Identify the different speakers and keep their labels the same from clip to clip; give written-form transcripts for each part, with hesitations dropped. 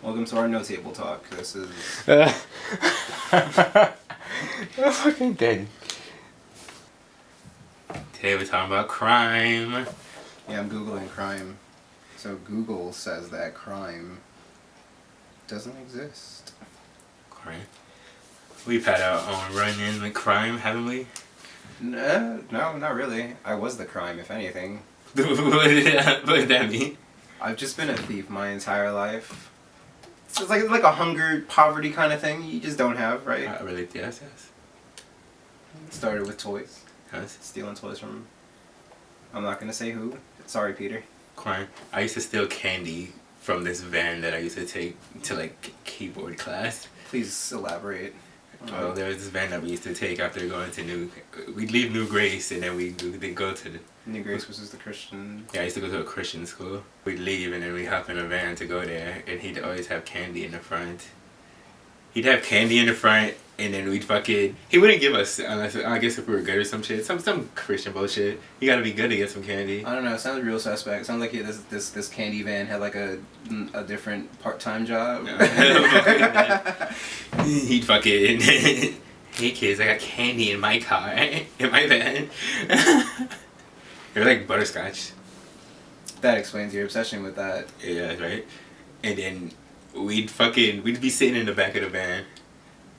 Speaker 1: Welcome to our no table talk. This is.
Speaker 2: I'm fucking dead.
Speaker 3: Today we're talking about crime.
Speaker 1: Yeah, I'm Googling crime. So Google says that crime doesn't exist.
Speaker 3: Crime. We've had our own run-in with crime, haven't we?
Speaker 1: No, not really. I was the crime, if anything.
Speaker 3: What did that mean?
Speaker 1: I've just been a thief my entire life. It's like a hunger, poverty kind of thing you just don't have, right?
Speaker 3: Really? Yes.
Speaker 1: Started with toys.
Speaker 3: Yes.
Speaker 1: Stealing toys from... I'm not gonna say who. Sorry, Peter.
Speaker 3: Crime. I used to steal candy from this van that I used to take to like keyboard class.
Speaker 1: Please elaborate.
Speaker 3: Well, there was this van that we used to take after going to we'd leave New Grace and then we'd go to the...
Speaker 1: New Grace was just the Christian...
Speaker 3: Yeah, I used to go to a Christian school. We'd leave and then we'd hop in a van to go there and he'd always have candy in the front. He'd have candy in the front and then we'd fucking... He wouldn't give us, unless, I guess if we were good or some shit. Some Christian bullshit. You gotta be good to get some candy.
Speaker 1: I don't know, it sounds real suspect. It sounds like this candy van had like a different part-time job.
Speaker 3: He'd fucking... Hey kids, I got candy in my car, in my van. They were like butterscotch.
Speaker 1: That explains your obsession with that.
Speaker 3: Yeah, right. And then we'd be sitting in the back of the van,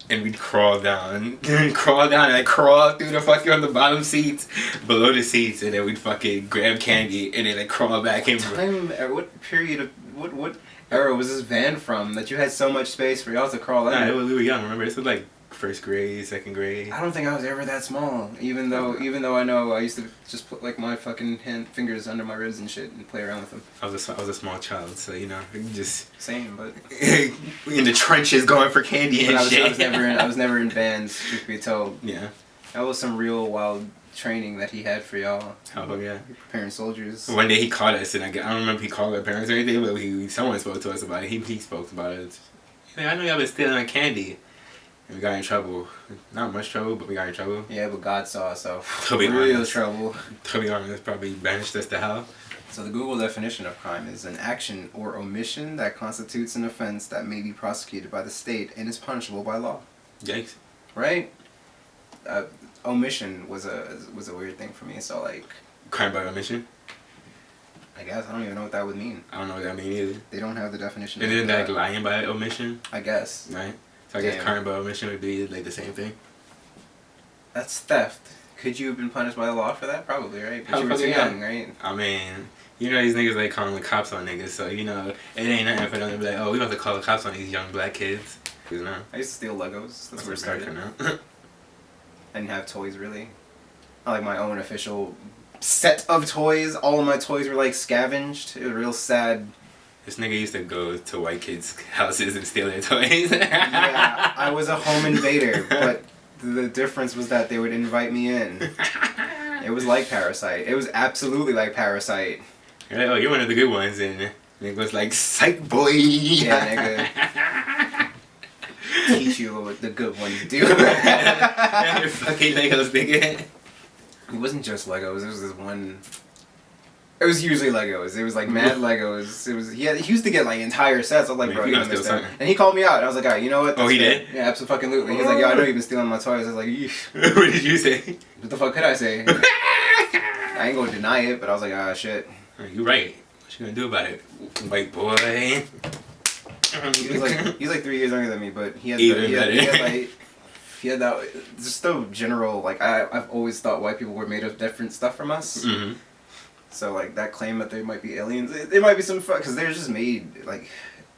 Speaker 3: and we'd crawl down, and like crawl through the fucking on the bottom seats, below the seats, and then we'd fucking grab candy, and then like crawl back in.
Speaker 1: What period of what era was this van from that you had so much space for y'all to crawl in?
Speaker 3: Nah, we were young. Remember, this was like first grade, second grade.
Speaker 1: I don't think I was ever that small. Even though I know I used to just put like my fucking fingers under my ribs and shit and play around with them.
Speaker 3: I was a small child, so you know, just
Speaker 1: same, but
Speaker 3: in the trenches going for candy and shit.
Speaker 1: I was never in bands, truth be told.
Speaker 3: Yeah.
Speaker 1: That was some real wild training that he had for y'all.
Speaker 3: Oh yeah.
Speaker 1: Preparing soldiers.
Speaker 3: One day he called us, and I don't remember if he called our parents or anything, but someone spoke to us about it. He spoke about it. Like, I know y'all been stealing our candy. And we got in trouble. Not much trouble, but we got in trouble.
Speaker 1: Yeah, but God saw us, so
Speaker 3: real
Speaker 1: trouble.
Speaker 3: To be honest, probably banished us to hell.
Speaker 1: So the Google definition of crime is an action or omission that constitutes an offense that may be prosecuted by the state and is punishable by law.
Speaker 3: Yikes.
Speaker 1: Right? Omission was a weird thing for me, so like...
Speaker 3: Crime by omission?
Speaker 1: I guess. I don't even know what that would mean.
Speaker 3: I don't know what that means either.
Speaker 1: They don't have the definition.
Speaker 3: Isn't that like lying by omission?
Speaker 1: I guess.
Speaker 3: Right? So I guess crime by omission would be like the same thing.
Speaker 1: That's theft. Could you have been punished by the law for that? Probably, right? But you were too young, right?
Speaker 3: I mean, you know these niggas like calling the cops on niggas, so you know it ain't nothing for them to be like, oh, we about to call the cops on these young black kids. You know?
Speaker 1: I used to steal Legos. That's where it started.
Speaker 3: Now.
Speaker 1: I didn't have toys really. I like my own official set of toys. All of my toys were like scavenged. It was real sad.
Speaker 3: This nigga used to go to white kids' houses and steal their toys.
Speaker 1: Yeah, I was a home invader, but the difference was that they would invite me in. It was like Parasite. It was absolutely like Parasite.
Speaker 3: You're like, oh, you're one of the good ones, and nigga was like, psych boy.
Speaker 1: Yeah, nigga. Teach you what the good ones do.
Speaker 3: Your fucking Legos, nigga.
Speaker 1: It wasn't just Legos. It was this one... It was usually Legos. It was like mad Legos. It was he used to get like entire sets. I was like, bro, you understand? And he called me out. And I was like, alright, you know what?
Speaker 3: Oh, he did?
Speaker 1: Yeah, absolutely. He's like, yo, I know you've been stealing my toys. I was like, yeesh.
Speaker 3: What did you say?
Speaker 1: What the fuck could I say? I ain't gonna deny it, but I was like, ah, shit.
Speaker 3: You're right. What you gonna do about it, white boy?
Speaker 1: He's like 3 years younger than me, but he had that just the general like I've always thought white people were made of different stuff from us.
Speaker 3: Mm-hmm.
Speaker 1: So like that claim that they might be aliens, it might be some fun because they're just made like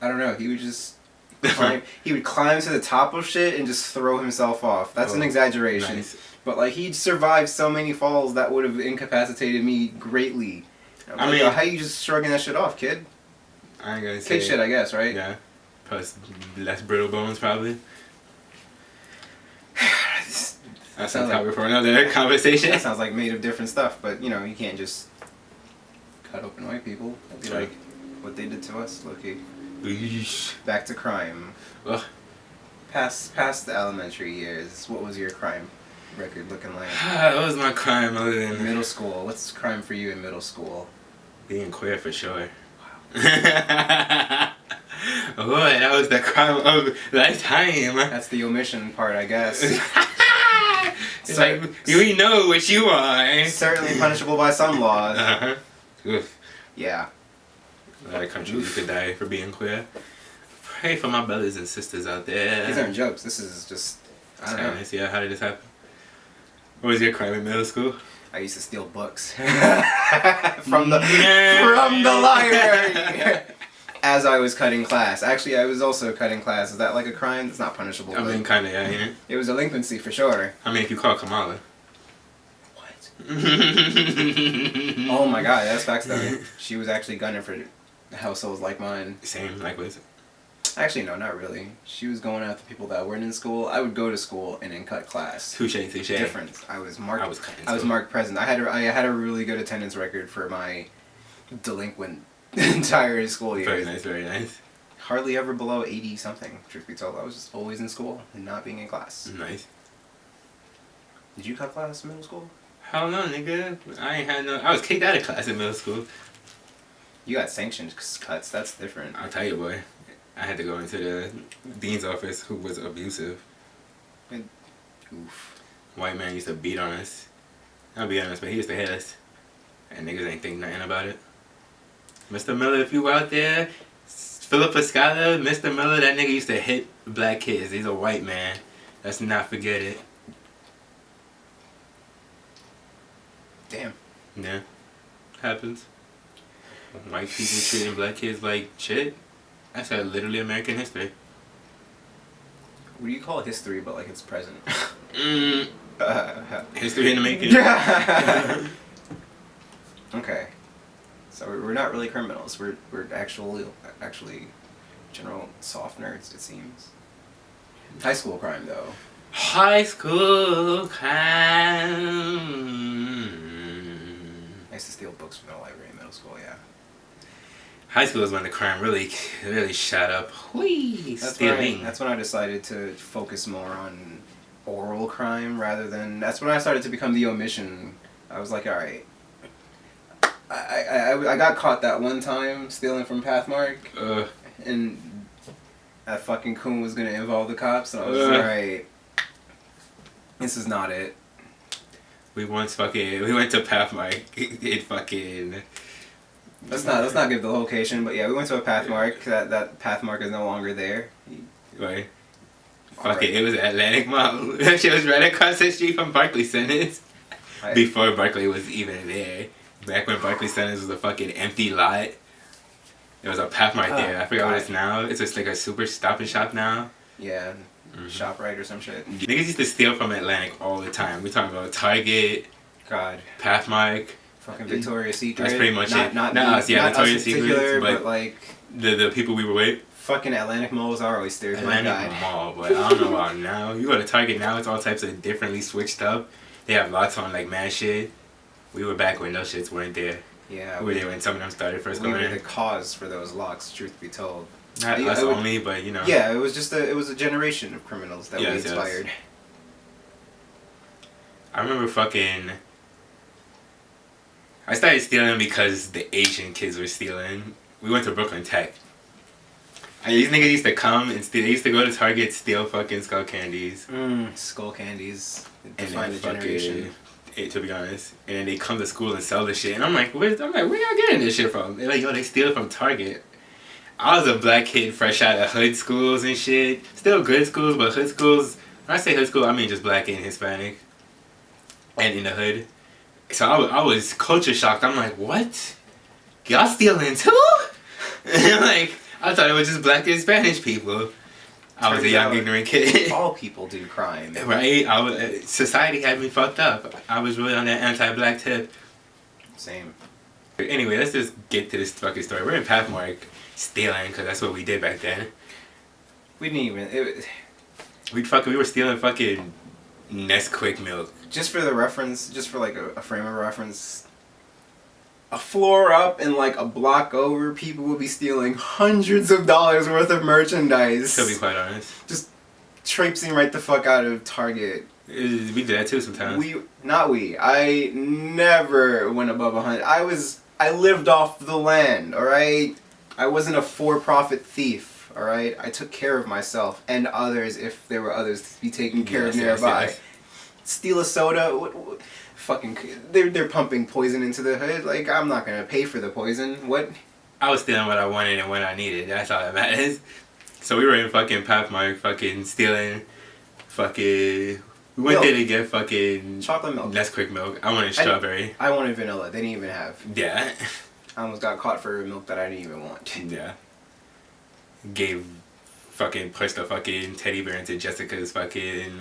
Speaker 1: I don't know. He would just climb. He would climb to the top of shit and just throw himself off. That's an exaggeration,
Speaker 3: nice.
Speaker 1: But like he'd survived so many falls that would have incapacitated me greatly. I mean, how you just shrugging that shit off, kid?
Speaker 3: I ain't gonna say.
Speaker 1: Kid shit, I guess, right?
Speaker 3: Yeah. Plus less brittle bones, probably. That's a topic for another conversation.
Speaker 1: That sounds like made of different stuff, but you know, you can't just cut open white people. That'd be like what they did to us, low-key. Back to crime.
Speaker 3: Ugh.
Speaker 1: Past the elementary years, what was your crime record looking like?
Speaker 3: What was my crime other than...
Speaker 1: Middle school. What's crime for you in middle school?
Speaker 3: Being queer for sure.
Speaker 1: Wow.
Speaker 3: Oh Oh, that was the crime of lifetime.
Speaker 1: That's the omission part, I guess.
Speaker 3: It's like, we know what you are.
Speaker 1: Certainly punishable by some laws.
Speaker 3: Uh-huh. Oof.
Speaker 1: Yeah.
Speaker 3: A lot of countries you could die for being queer. Pray for my brothers and sisters out there.
Speaker 1: These aren't jokes. This is just, I don't know.
Speaker 3: Honest, yeah, how did this happen? What was your crime in middle school?
Speaker 1: I used to steal books from the library as I was cutting class. Actually, I was also cutting class. Is that like a crime? It's not punishable.
Speaker 3: I mean, kind of, yeah, you know?
Speaker 1: It was delinquency for sure.
Speaker 3: I mean, if you call Kamala.
Speaker 1: What? Oh my god, that's backstory. She was actually gunning for households like mine.
Speaker 3: Same, likewise.
Speaker 1: Actually, no, not really. She was going after people that weren't in school. I would go to school and then cut class.
Speaker 3: Touche.
Speaker 1: Difference. I was marked.
Speaker 3: I was
Speaker 1: marked present. I had a really good attendance record for my delinquent entire school year.
Speaker 3: Very nice, very nice.
Speaker 1: Hardly ever below 80 something. Truth be told, I was just always in school and not being in class.
Speaker 3: Nice.
Speaker 1: Did you cut class in middle school?
Speaker 3: Hell no, nigga. I was kicked out of class in middle school.
Speaker 1: You got sanctioned cuts. That's different.
Speaker 3: I'll tell you, boy. I had to go into the dean's office, who was abusive.
Speaker 1: Oof.
Speaker 3: White man used to beat on us. I'll be honest, but he used to hit us. And niggas ain't think nothing about it. Mr. Miller, if you out there, Philip Escala, Mr. Miller, that nigga used to hit black kids. He's a white man. Let's not forget it.
Speaker 1: Damn.
Speaker 3: Yeah. Happens. White people treating black kids like shit. That's literally American history.
Speaker 1: What do you call history, but like it's present?
Speaker 3: History in the making.
Speaker 1: Okay. So we're not really criminals. We're actually general soft nerds, it seems. High school crime, though.
Speaker 3: High school crime.
Speaker 1: I used to steal books from the library in middle school, yeah.
Speaker 3: High school is when the crime really shot up. Whee! Stealing.
Speaker 1: That's when I decided to focus more on oral crime rather than... That's when I started to become the omission. I was like, alright. I got caught that one time stealing from Pathmark. And that fucking coon was going to involve the cops. And I was like, alright. This is not it.
Speaker 3: We went to Pathmark. It fucking...
Speaker 1: Let's not give the location, but yeah, we went to a Pathmark. That Pathmark is no longer there.
Speaker 3: Right. Fuck it, it was Atlantic Mall. That shit was right across the street from Barclays Centers. Right. Before Barclay was even there. Back when Barclays Centers was a fucking empty lot. There was a Pathmark there. I forgot what it's now. It's just like a super Stop and Shop now.
Speaker 1: Yeah. ShopRite or some shit.
Speaker 3: Niggas used to steal from Atlantic all the time. We talking about Target.
Speaker 1: God.
Speaker 3: Pathmark.
Speaker 1: Fucking Victoria's Secret.
Speaker 3: That's pretty much it.
Speaker 1: Not
Speaker 3: Victoria's Secret,
Speaker 1: but like
Speaker 3: the people we were with.
Speaker 1: Fucking Atlantic Malls are oysters.
Speaker 3: Atlantic Mall, but I don't know about now. You go to Target now, it's all types of differently switched up. They have locks on like mad shit. We were back when those shits weren't there.
Speaker 1: Yeah.
Speaker 3: We were there when some of them started first going in.
Speaker 1: We were the cause for those locks, truth be told.
Speaker 3: Not us only, but you know.
Speaker 1: Yeah, it was a generation of criminals that we inspired.
Speaker 3: Yes. I remember I started stealing because the Asian kids were stealing. We went to Brooklyn Tech. And these niggas used to come and steal. They used to go to Target, steal fucking skull candies.
Speaker 1: Skull candies.
Speaker 3: Define the generation. To be honest. And then they come to school and sell the shit. And I'm like, where y'all getting this shit from? They're like, yo, they steal from Target. I was a black kid fresh out of hood schools and shit. Still good schools, but hood schools. When I say hood school, I mean just black and Hispanic. And in the hood. So I was culture shocked. I'm like, what? Y'all stealing too? And like, I thought it was just black and Spanish people. I was a young, ignorant kid.
Speaker 1: All people do crime.
Speaker 3: Right? Society had me fucked up. I was really on that anti-black tip.
Speaker 1: Same.
Speaker 3: Anyway, let's just get to this fucking story. We're in Pathmark stealing, because that's what we did back then.
Speaker 1: We didn't even...
Speaker 3: We were stealing fucking Nesquik milk.
Speaker 1: Just for the reference, just for like a frame of reference, a floor up and like a block over, people will be stealing hundreds of dollars worth of merchandise.
Speaker 3: To be quite honest.
Speaker 1: Just traipsing right the fuck out of Target.
Speaker 3: We did that too sometimes.
Speaker 1: I never went above 100. I lived off the land, alright? I wasn't a for-profit thief. myself, alright? I took care of myself and others if there were others to be taken care of nearby.
Speaker 3: Yes.
Speaker 1: Steal a soda, fucking, they're pumping poison into the hood. Like, I'm not gonna pay for the poison. What?
Speaker 3: I was stealing what I wanted and when I needed. That's all that matters. So we were in fucking Pathmark, fucking stealing, fucking. We went there to get fucking
Speaker 1: chocolate milk.
Speaker 3: Nesquik milk. I wanted strawberry.
Speaker 1: I wanted vanilla. They didn't even have.
Speaker 3: Yeah.
Speaker 1: I almost got caught for milk that I didn't even want.
Speaker 3: Yeah. Pushed the fucking teddy bear into Jessica's fucking.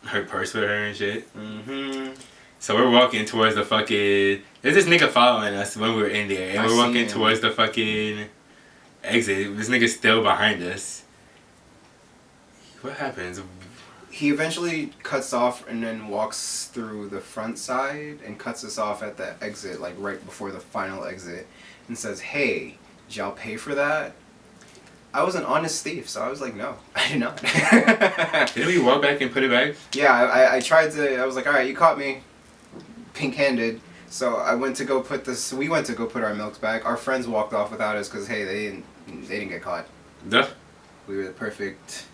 Speaker 3: Her purse with her and shit.
Speaker 1: Mm-hmm.
Speaker 3: So we're walking towards the fucking. There's this nigga following us when we were in there, and we're walking towards the fucking exit. This nigga's still behind us. What happens?
Speaker 1: He eventually cuts off and then walks through the front side and cuts us off at the exit, like right before the final exit, and says, "Hey, did y'all pay for that?" I was an honest thief, so I was like, no, I did not.
Speaker 3: Didn't we walk back and put it back?
Speaker 1: Yeah, I tried to, I was like, alright, you caught me pink-handed, so I went to go put this, we went to go put our milks back. Our friends walked off without us because, hey, they didn't get caught.
Speaker 3: Duh.
Speaker 1: We were the perfect,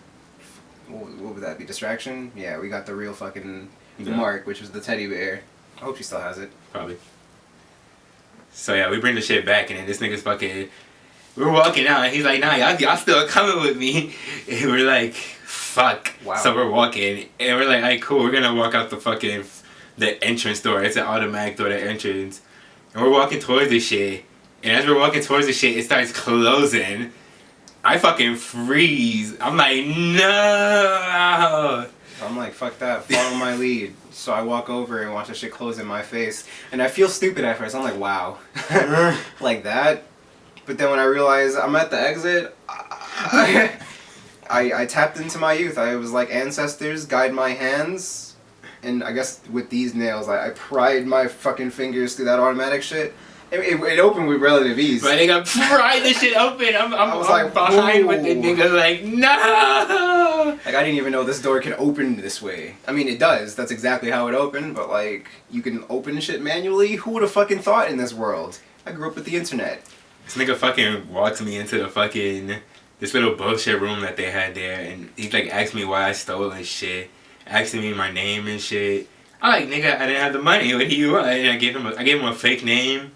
Speaker 1: what would that be, distraction? Yeah, we got the real fucking mark, which was the teddy bear. I hope she still has it.
Speaker 3: Probably. So yeah, we bring the shit back and then this nigga's fucking... We're walking out and he's like, nah, y'all still coming with me. And we're like, fuck.
Speaker 1: Wow.
Speaker 3: So we're walking and we're like, alright, cool, we're gonna walk out the entrance door. It's an automatic door, the entrance. And we're walking towards the shit. And as we're walking towards the shit, it starts closing. I fucking freeze. I'm like, no.
Speaker 1: I'm like, fuck that, follow my lead. So I walk over and watch the shit close in my face. And I feel stupid at first. I'm like, wow. Like that? But then when I realized I'm at the exit, I tapped into my youth. I was like, ancestors, guide my hands. And I guess with these nails, I pried my fucking fingers through that automatic shit. It opened with relative ease.
Speaker 3: But they got pried the shit open. I'm
Speaker 1: like,
Speaker 3: behind with the nigga like, no!
Speaker 1: Like, I didn't even know this door could open this way. I mean, it does. That's exactly how it opened. But, like, you can open shit manually? Who would have fucking thought in this world? I grew up with the internet.
Speaker 3: This nigga fucking walks me into the fucking, this little bullshit room that they had there, and he like asked me why I stole and shit, asking me my name and shit. I like, nigga, I didn't have the money. What do you want? And I gave him a fake name.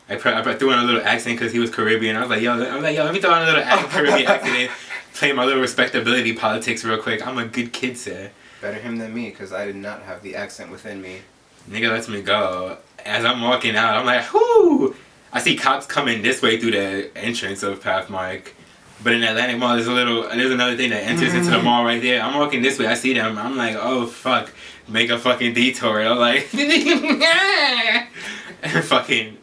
Speaker 3: I threw in a little accent because he was Caribbean. I was like, yo, let me throw in a little Caribbean accent, play my little respectability politics real quick. I'm a good kid, sir.
Speaker 1: Better him than me, because I did not have the accent within me.
Speaker 3: Nigga lets me go. As I'm walking out, I'm like, whoo! I see cops coming this way through the entrance of Pathmark. But in Atlantic Mall, there's another thing that enters into the mall right there. I'm walking this way, I see them. I'm like, oh, fuck. Make a fucking detour. I'm like, and fucking,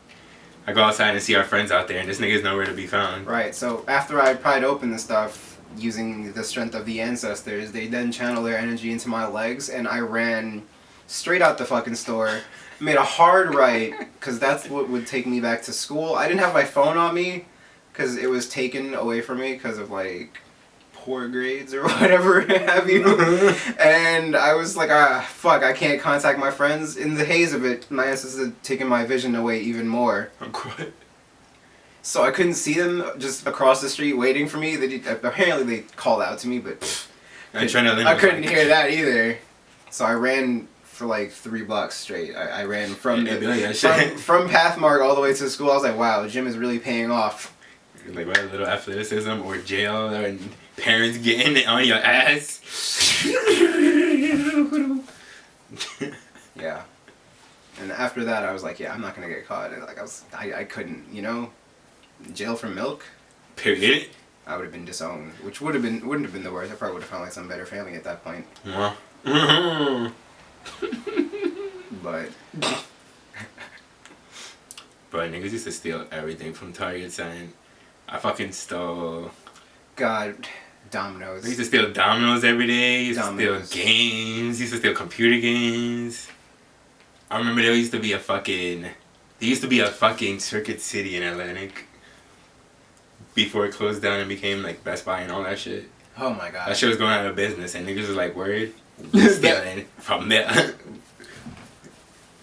Speaker 3: I go outside and see our friends out there, and this nigga's nowhere to be found.
Speaker 1: Right, so after I pried open the stuff, using the strength of the ancestors, they then channel their energy into my legs, and I ran straight out the fucking store. Made a hard right, because that's what would take me back to school. I didn't have my phone on me, because it was taken away from me because of, like, poor grades or whatever have you. And I was like, fuck, I can't contact my friends. In the haze of it, my ancestors had taken my vision away even more.
Speaker 3: I'm crying.
Speaker 1: So I couldn't see them just across the street waiting for me. Apparently they called out to me, but I couldn't hear that either. So I ran for like 3 blocks straight. I ran from Pathmark all the way to school. I was like, wow, the gym is really paying off.
Speaker 3: Like, right, a little athleticism or jail and parents getting it on your ass.
Speaker 1: Yeah. And after that, I was like, yeah, I'm not gonna get caught. And like I couldn't, you know, jail for milk.
Speaker 3: Period.
Speaker 1: I would have been disowned, which wouldn't have been the worst. I probably would have found like some better family at that point.
Speaker 3: Yeah.
Speaker 1: But
Speaker 3: niggas used to steal everything from Target, son. I fucking stole.
Speaker 1: God, Domino's.
Speaker 3: I used to steal Domino's every day. Used
Speaker 1: Domino's.
Speaker 3: to steal games. Used to steal computer games. I remember there used to be a fucking Circuit City in Atlantic before it closed down and became like Best Buy and all that shit.
Speaker 1: Oh my god.
Speaker 3: That shit was going out of business and niggas was like, word, stealing from there.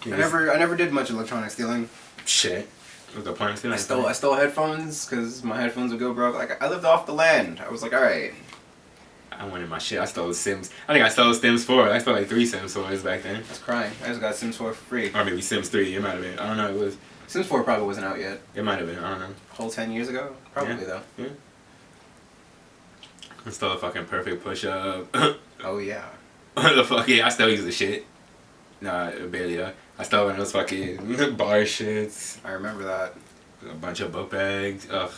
Speaker 1: I never did much electronic stealing.
Speaker 3: Shit. What's the point of stealing?
Speaker 1: I stole headphones because my headphones would go broke. Like, I lived off the land. I was like, all right.
Speaker 3: I wanted my shit. I stole Sims. I think I stole Sims 4. I stole like 3 Sims 4s back then.
Speaker 1: That's crying. I just got Sims 4 for free.
Speaker 3: Or maybe Sims 3. It might have been. I don't know. It was.
Speaker 1: Sims 4 probably wasn't out yet.
Speaker 3: It might have been. I don't know.
Speaker 1: Whole 10 years ago? Probably, though.
Speaker 3: Yeah. I stole a fucking perfect push-up.
Speaker 1: Oh, yeah.
Speaker 3: The fuck yeah, I still use the shit. Nah, barely though. I stole one of those fucking bar shits.
Speaker 1: I remember that.
Speaker 3: A bunch of book bags. Ugh.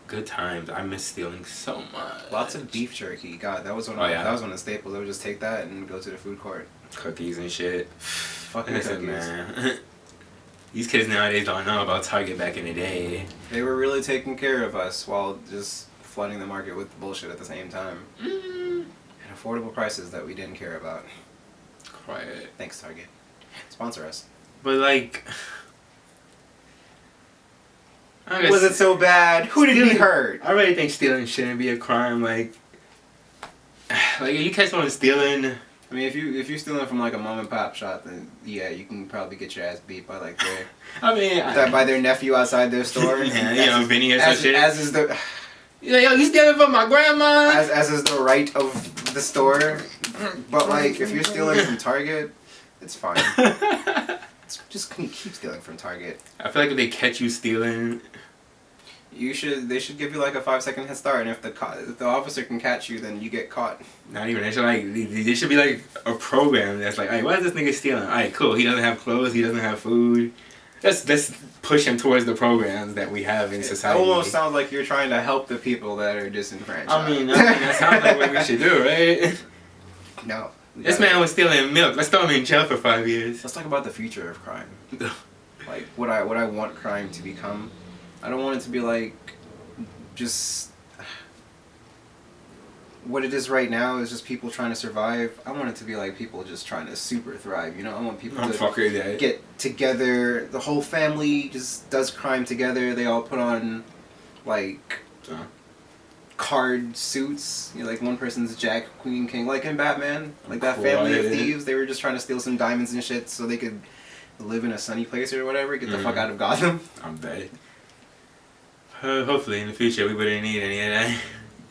Speaker 3: Good times. I miss stealing so much.
Speaker 1: Lots of beef jerky. God, that was one of that was one of the staples. I would just take that and go to the food court.
Speaker 3: Cookies and shit.
Speaker 1: Fucking
Speaker 3: Listen,
Speaker 1: cookies.
Speaker 3: man. These kids nowadays don't know about Target back in the day.
Speaker 1: They were really taking care of us while just flooding the market with bullshit at the same time. At affordable prices that we didn't care about.
Speaker 3: Quiet.
Speaker 1: Thanks, Target. Sponsor us.
Speaker 3: But like...
Speaker 1: Was it so bad? Who did he hurt?
Speaker 3: I really think stealing shouldn't be a crime. Like you catch someone stealing.
Speaker 1: I mean, if you're stealing from like a mom and pop shop, then yeah, you can probably get your ass beat by like their by their nephew outside their store.
Speaker 3: Yeah, you know, Vinny or some shit.
Speaker 1: As is the
Speaker 3: yo, you stealing from my grandma.
Speaker 1: As is the right of the store. But like, if you're stealing from Target, it's fine. Just keep stealing from Target.
Speaker 3: I feel like if they catch you stealing,
Speaker 1: they should give you like a 5-second head start, and if the officer can catch you, then you get caught.
Speaker 3: not even. They should there should be like a program that's like, alright, why is this nigga stealing? Alright, cool. He doesn't have clothes. He doesn't have food. Let's push him towards the programs that we have in society.
Speaker 1: It almost sounds like you're trying to help the people that are disenfranchised.
Speaker 3: I mean, that sounds like what we should do, right?
Speaker 1: No.
Speaker 3: This man was stealing milk. Let's throw him in jail for 5 years.
Speaker 1: Let's talk about the future of crime. Like what I want crime to become. I don't want it to be like just what it is right now is just people trying to survive. I want it to be like people just trying to super thrive. You know, I want people to get together. The whole family just does crime together. They all put on like card suits. You know, like one person's Jack, Queen, King, like in Batman. Like that family of thieves. They were just trying to steal some diamonds and shit so they could live in a sunny place or whatever. Get the fuck out of Gotham.
Speaker 3: I'm dead. Hopefully in the future we wouldn't need any of that.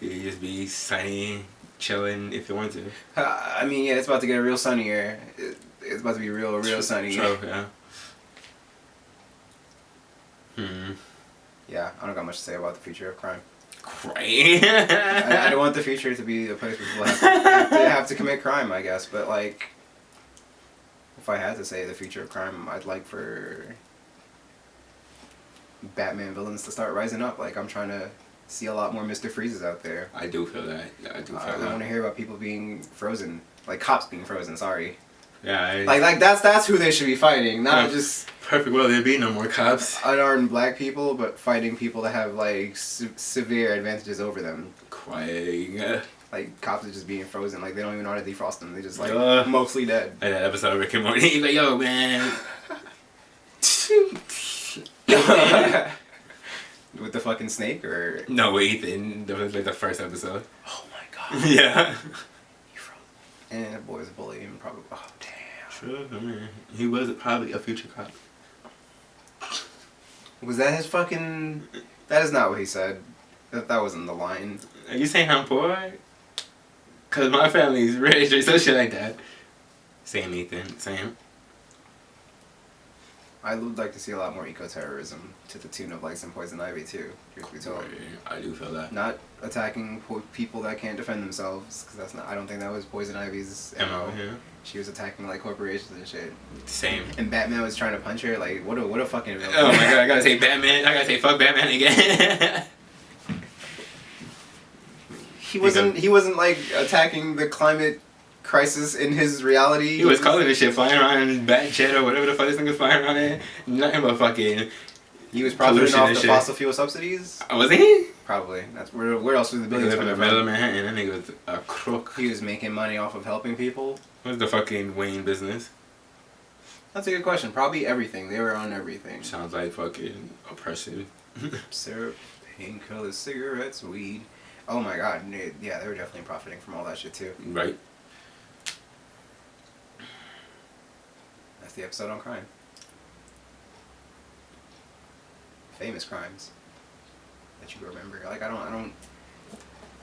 Speaker 3: You'd just be sunny, chilling if you want to.
Speaker 1: I mean, yeah, it's about to get real sunny here. It's about to be real sunny.
Speaker 3: True, yeah.
Speaker 1: Yeah, I don't got much to say about the future of crime.
Speaker 3: I
Speaker 1: don't want the future to be a place where people have to commit crime, I guess. But like, if I had to say the future of crime, I'd like for Batman villains to start rising up. Like, I'm trying to see a lot more Mr. Freezes out there.
Speaker 3: I do feel that. I do feel that.
Speaker 1: I want to hear about people being frozen, like cops being frozen. Sorry.
Speaker 3: Yeah.
Speaker 1: Like that's who they should be fighting, not just
Speaker 3: perfect world. There'd be no more cops.
Speaker 1: Unarmed black people, but fighting people that have like severe advantages over them.
Speaker 3: Quiet.
Speaker 1: Like cops are just being frozen. Like they don't even know how to defrost them. They just like mostly dead.
Speaker 3: Like that episode of Rick and Morty. He's like, yo, man.
Speaker 1: With the fucking snake or
Speaker 3: no, with Ethan. That was like the first episode.
Speaker 1: Oh my god.
Speaker 3: Yeah.
Speaker 1: And the boys bully him probably. Oh damn.
Speaker 3: True. I mean, he was probably a future cop.
Speaker 1: Was that his fucking? That is not what he said. That wasn't the line.
Speaker 3: Are you saying I'm poor? Cause my family's rich or some shit like that. Same Ethan. Same.
Speaker 1: I would like to see a lot more eco-terrorism to the tune of like some Poison Ivy too. Truth be told.
Speaker 3: I do feel that.
Speaker 1: Not attacking people that can't defend themselves, because that's not. I don't think that was Poison Ivy's MO. Yeah. She was attacking like corporations and shit.
Speaker 3: Same.
Speaker 1: And Batman was trying to punch her. Like what a fucking villain.
Speaker 3: Oh my god! I gotta say Batman. I gotta say fuck Batman again.
Speaker 1: He wasn't like attacking the climate crisis in his reality.
Speaker 3: He was calling this shit flying around in Bat Jet or whatever the fuck this thing was flying around in. Nothing but fucking.
Speaker 1: He was profiting off the fossil fuel subsidies.
Speaker 3: Was he?
Speaker 1: Probably. That's where else was the billions
Speaker 3: coming from? Middle of Manhattan. That nigga was a crook.
Speaker 1: He was making money off of helping people.
Speaker 3: What's the fucking Wayne business?
Speaker 1: That's a good question. Probably everything. They were on everything.
Speaker 3: Sounds like fucking oppressive.
Speaker 1: Syrup, painkillers, cigarettes, weed. Oh my god. Yeah, they were definitely profiting from all that shit too.
Speaker 3: Right.
Speaker 1: That's the episode on crime. famous crimes that you remember? Like, I don't.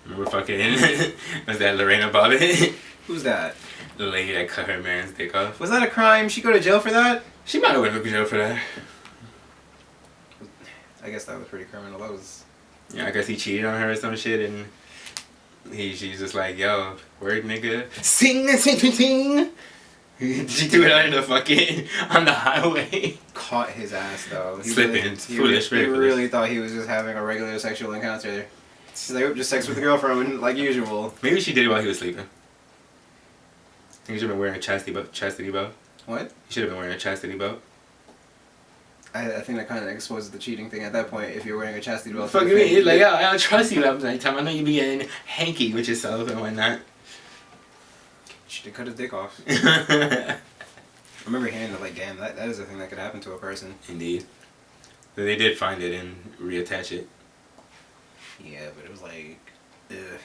Speaker 3: Remember fucking was that Lorena Bobbitt?
Speaker 1: Who's that?
Speaker 3: The lady that cut her man's dick off.
Speaker 1: Was that a crime? She go to jail for that?
Speaker 3: She might have went to jail for that.
Speaker 1: I guess that was pretty criminal. That was.
Speaker 3: Yeah, I guess he cheated on her or some shit, and she's just like, yo, word nigga, sing. She threw it on the fucking on the highway.
Speaker 1: Caught his ass though.
Speaker 3: Slipping, foolish.
Speaker 1: He really thought he was just having a regular sexual encounter. He's like, just sex with the girlfriend, like usual.
Speaker 3: Maybe she did it while he was sleeping. I think he should have been wearing a chastity belt.
Speaker 1: What?
Speaker 3: He should have been wearing a chastity belt.
Speaker 1: I think that kind of exposes the cheating thing at that point. If you're wearing a chastity belt.
Speaker 3: Fuck me, like I don't trust you at night time. I know you be getting hanky with yourself and whatnot.
Speaker 1: She did cut his dick off. I remember hearing that, like, damn, that is a thing that could happen to a person.
Speaker 3: Indeed. But they did find it and reattach it.
Speaker 1: Yeah, but it was like, ugh.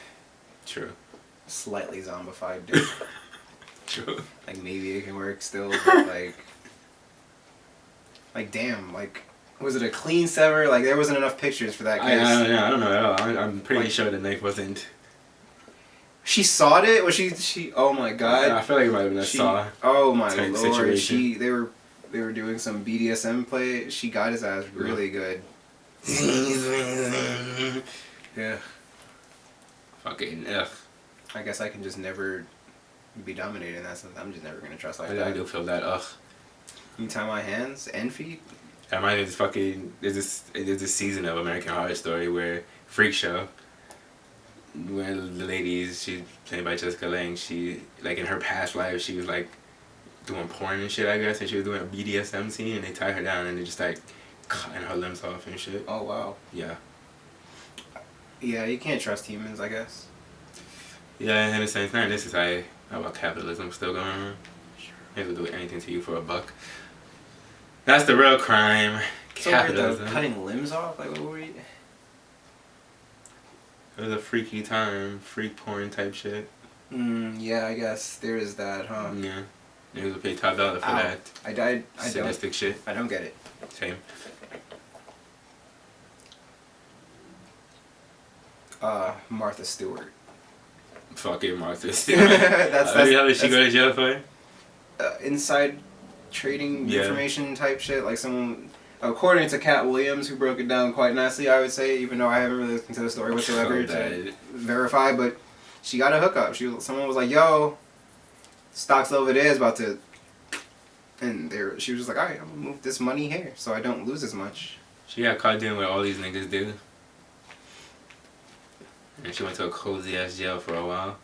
Speaker 3: True.
Speaker 1: Slightly zombified dick.
Speaker 3: True.
Speaker 1: Like, maybe it can work still, but like, damn, like, was it a clean sever? Like, there wasn't enough pictures for that case.
Speaker 3: I don't know at all. I'm pretty sure the knife wasn't.
Speaker 1: She sawed it? Was she? Oh my god!
Speaker 3: Yeah, I feel like it might have been a saw.
Speaker 1: Oh my
Speaker 3: type
Speaker 1: lord!
Speaker 3: situation.
Speaker 1: They were doing some BDSM play. She got his ass really good. Yeah.
Speaker 3: Fucking ugh.
Speaker 1: I guess I can just never be dominated in that sense. I'm just never gonna trust like
Speaker 3: I
Speaker 1: that.
Speaker 3: do feel that ugh.
Speaker 1: You tie my hands and feet.
Speaker 3: I might just fucking there's this season of American Horror Story where Freak Show. When the ladies, she's played by Jessica Lange, she, like, in her past life, she was, like, doing porn and shit, I guess, and she was doing a BDSM scene, and they tied her down, and they just, like, cutting her limbs off and shit.
Speaker 1: Oh, wow.
Speaker 3: Yeah.
Speaker 1: Yeah, you can't trust humans, I guess.
Speaker 3: Yeah, in a sense, not in this society. How about capitalism still going on?
Speaker 1: Sure.
Speaker 3: They'll do anything to you for a buck. That's the real crime.
Speaker 1: So
Speaker 3: Capitalism.
Speaker 1: cutting limbs off? Like, what were you...
Speaker 3: It was a freaky time, freak porn type shit.
Speaker 1: Yeah, I guess there is that, huh?
Speaker 3: Yeah. They would pay $top for that. Sadistic shit.
Speaker 1: I don't get it.
Speaker 3: Same.
Speaker 1: Martha Stewart.
Speaker 3: Fucking Martha Stewart.
Speaker 1: That's
Speaker 3: how did she go to jail for?
Speaker 1: Inside trading
Speaker 3: Yeah.
Speaker 1: information type shit. Like someone, according to Cat Williams, who broke it down quite nicely, I would say, even though I haven't really listened to the story whatsoever to verify, but she got a hookup. Someone was like, yo, stock's low it is about to, and she was just like, alright, I'm gonna move this money here so I don't lose as much.
Speaker 3: She got caught doing what all these niggas do. And she went to a cozy ass jail for a while.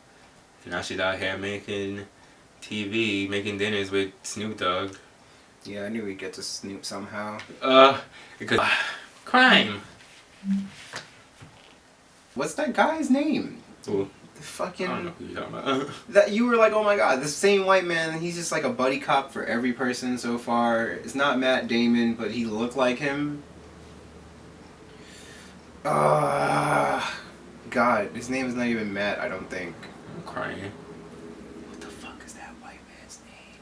Speaker 3: And now she's out here making TV, making dinners with Snoop Dogg.
Speaker 1: Yeah, I knew we'd get to Snoop somehow.
Speaker 3: Because crime.
Speaker 1: What's that guy's name?
Speaker 3: Ooh,
Speaker 1: The fucking...
Speaker 3: I don't know who you're talking about.
Speaker 1: That you were like, oh my god, this same white man, he's just like a buddy cop for every person so far. It's not Matt Damon, but he looked like him. God, his name is not even Matt, I don't think.
Speaker 3: I'm crying.
Speaker 1: What the fuck is that white man's name?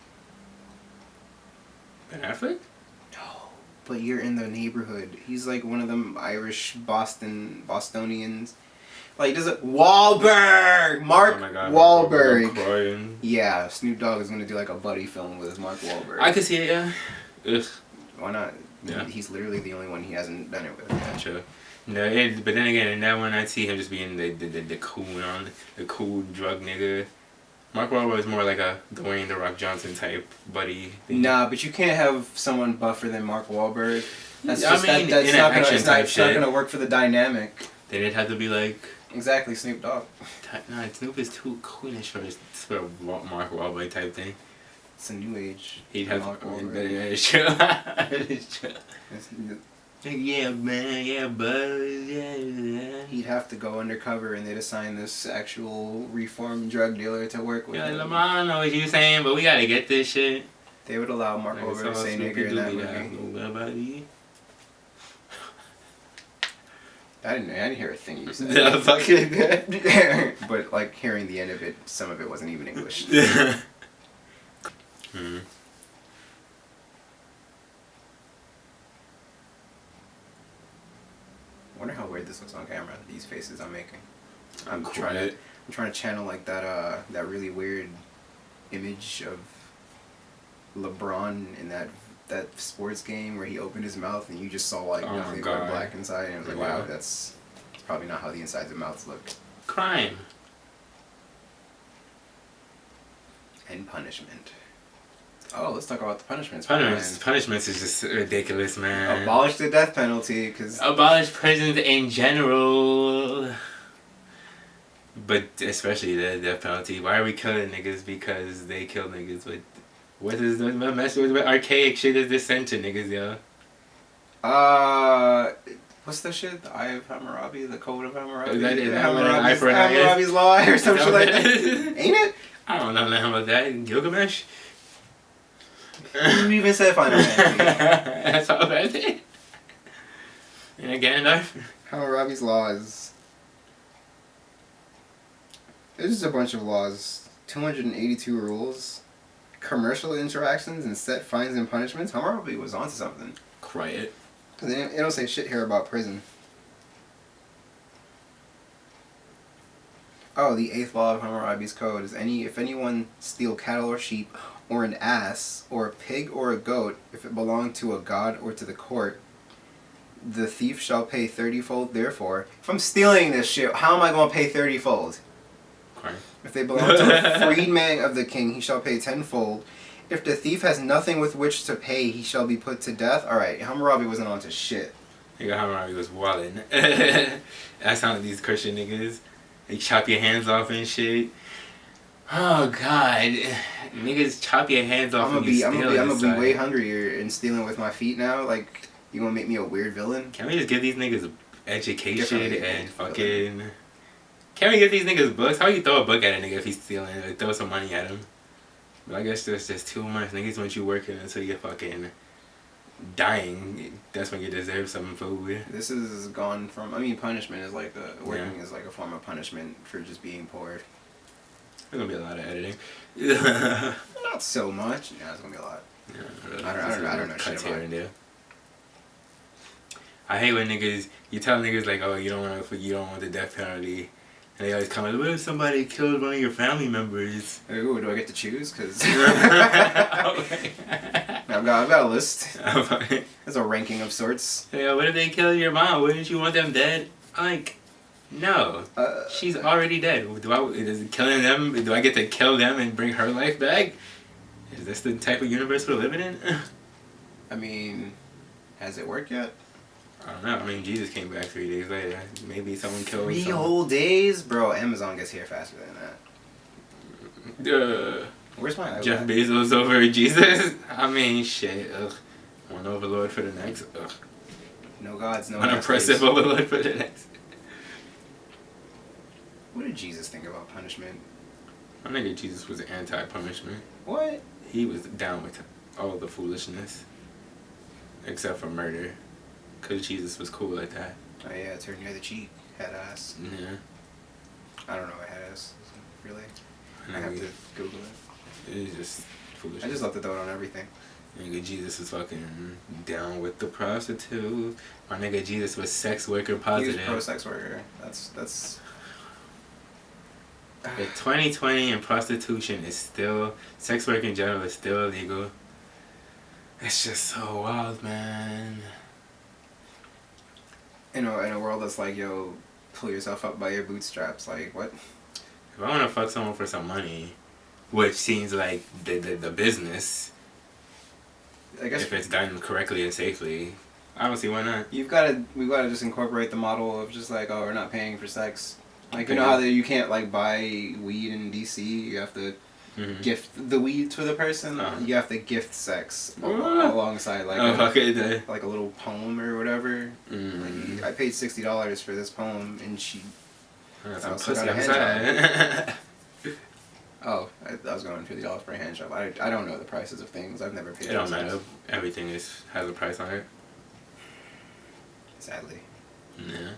Speaker 3: Ben Affleck?
Speaker 1: No, but you're in the neighborhood. He's like one of them Irish Bostonians. Like, does it... Wahlberg! Mark Wahlberg.
Speaker 3: I'm crying.
Speaker 1: Yeah, Snoop Dogg is gonna do like a buddy film with Mark Wahlberg.
Speaker 3: I could see it, yeah. Ugh.
Speaker 1: Why not?
Speaker 3: Yeah.
Speaker 1: He's literally the only one he hasn't done it with. Yeah.
Speaker 3: Sure. No, but then again, in that one, I see him just being the cool drug nigga. Mark Wahlberg is more like a Dwayne The Rock Johnson type buddy thing.
Speaker 1: Nah, but you can't have someone buffer than Mark Wahlberg. That's
Speaker 3: Yeah,
Speaker 1: just,
Speaker 3: I mean,
Speaker 1: that's
Speaker 3: in
Speaker 1: not
Speaker 3: an
Speaker 1: gonna,
Speaker 3: action
Speaker 1: it's not,
Speaker 3: type
Speaker 1: it's not
Speaker 3: shit.
Speaker 1: gonna work for the dynamic.
Speaker 3: Then it'd have to be like...
Speaker 1: Exactly, Snoop Dogg.
Speaker 3: Nah, Snoop is too queenish for a Mark Wahlberg type thing.
Speaker 1: It's a new age.
Speaker 3: He'd have
Speaker 1: Mark
Speaker 3: to...
Speaker 1: Wahlberg.
Speaker 3: It's true. It's true.
Speaker 1: It's-
Speaker 3: Yeah, man, yeah, buzz, yeah.
Speaker 1: He'd have to go undercover and they'd assign this actual reformed drug dealer to work with
Speaker 3: Yeah,
Speaker 1: him.
Speaker 3: Lamar, I know what you saying, but we gotta get this shit.
Speaker 1: They would allow Mark Wahlberg to say nigger in that movie. I didn't hear a thing you said.
Speaker 3: Yeah, fucking.
Speaker 1: But like hearing the end of it, some of it wasn't even English. this looks on camera. These faces I'm making.
Speaker 3: I'm
Speaker 1: I'm trying to channel like that really weird image of LeBron in that sports game where he opened his mouth and you just saw like
Speaker 3: Oh
Speaker 1: nothing
Speaker 3: my God.
Speaker 1: but black inside, and I was like,
Speaker 3: Yeah.
Speaker 1: wow, that's probably not how the insides of mouths look.
Speaker 3: Crime.
Speaker 1: And punishment. Oh, let's talk about the punishments.
Speaker 3: Punishments is just ridiculous, man.
Speaker 1: Abolish the death penalty, because
Speaker 3: Abolish prisons in general. But especially the death penalty. Why are we killing niggas? Because they kill niggas. What archaic shit is this sent to niggas, yo?
Speaker 1: what's that shit? The Eye of Hammurabi, the Code of Hammurabi.
Speaker 3: Is that what an eye for an eye is?
Speaker 1: Hammurabi's Law or some shit like that. Ain't it?
Speaker 3: I don't know nothing about that. Gilgamesh?
Speaker 1: You even said Final Fantasy.
Speaker 3: That's all I did. And again,
Speaker 1: Hammurabi's Law is... It's just a bunch of laws. 282 rules. Commercial interactions and set fines and punishments. Hammurabi was onto something.
Speaker 3: Quiet.
Speaker 1: They don't say shit here about prison. Oh, the 8th law of Hammurabi's code is if anyone steal cattle or sheep, or an ass, or a pig or a goat, if it belonged to a god or to the court, the thief shall pay 30-fold therefore. If I'm stealing this shit, how am I going to pay 30-fold?
Speaker 3: Quiet.
Speaker 1: If they belong to a freedman of the king, he shall pay 10-fold. If the thief has nothing with which to pay, he shall be put to death. Alright, Hammurabi wasn't onto shit.
Speaker 3: Nigga, Hammurabi was wildin'. That sound like these Christian niggas. They chop your hands off and shit. Oh God, niggas chop your hands off. I'm
Speaker 1: gonna be way hungrier and stealing with my feet now. Like, you gonna make me a weird villain?
Speaker 3: Can we just give these niggas education and fucking? Can we give these niggas books? How you throw a book at a nigga if he's stealing? Like, throw some money at him. But I guess there's just too much. Niggas want you working until you're fucking dying. That's when you deserve some food.
Speaker 1: This is gone from. I mean, punishment is like working is like a form of punishment for just being poor.
Speaker 3: There's gonna be a lot of editing.
Speaker 1: Not so much. Yeah, it's gonna be a lot.
Speaker 3: Yeah,
Speaker 1: I don't know shit about it.
Speaker 3: I hate when you tell niggas like, oh, you don't want the death penalty, and they always come like, what if somebody killed one of your family members?
Speaker 1: Ooh, do I get to choose? Cause I've got a list. There's a ranking of sorts.
Speaker 3: Yeah, what if they killed your mom? Wouldn't you want them dead? Like, no, she's already dead. Is it killing them? Do I get to kill them and bring her life back? Is this the type of universe we're living in?
Speaker 1: I mean, has it worked yet?
Speaker 3: I don't know. I mean, Jesus came back 3 days later. Maybe someone killed
Speaker 1: 3
Speaker 3: someone.
Speaker 1: whole days? Bro, Amazon gets here faster than that. Where's my
Speaker 3: Jeff Bezos over Jesus? I mean, shit. Ugh. One overlord for the next. Ugh.
Speaker 1: No gods, no
Speaker 3: One
Speaker 1: masters.
Speaker 3: oppressive overlord for the next.
Speaker 1: What did Jesus think about punishment?
Speaker 3: I think Jesus was anti-punishment.
Speaker 1: What?
Speaker 3: He was down with all the foolishness. Except for murder. Because Jesus was cool like that.
Speaker 1: Oh yeah, turn near the cheek. Head ass.
Speaker 3: Yeah.
Speaker 1: I don't know what head ass is, really. I have to Google it.
Speaker 3: It's just foolishness.
Speaker 1: I just love to throw it on everything.
Speaker 3: Nigga, Jesus was fucking down with the prostitutes. My nigga, Jesus was sex worker positive.
Speaker 1: He was pro-sex worker. That's...
Speaker 3: In 2020 and prostitution is still, sex work in general is still illegal. It's just so wild, man.
Speaker 1: In a world that's like, yo, pull yourself up by your bootstraps, like, what?
Speaker 3: If I want to fuck someone for some money, which seems like the business,
Speaker 1: I guess
Speaker 3: if it's done correctly and safely, I don't see why not.
Speaker 1: we've got to just incorporate the model of just like, oh, we're not paying for sex. Like, you know how you can't like buy weed in DC, you have to gift the weed to the person. You have to gift sex alongside like like a little poem or whatever. Like, I paid $60 for this poem, and she.
Speaker 3: Pussy outside.
Speaker 1: Oh, I was going $50 for a hand job. I don't know the prices of things. I've never paid.
Speaker 3: It don't matter. Everything has a price on it.
Speaker 1: Sadly.
Speaker 3: Yeah.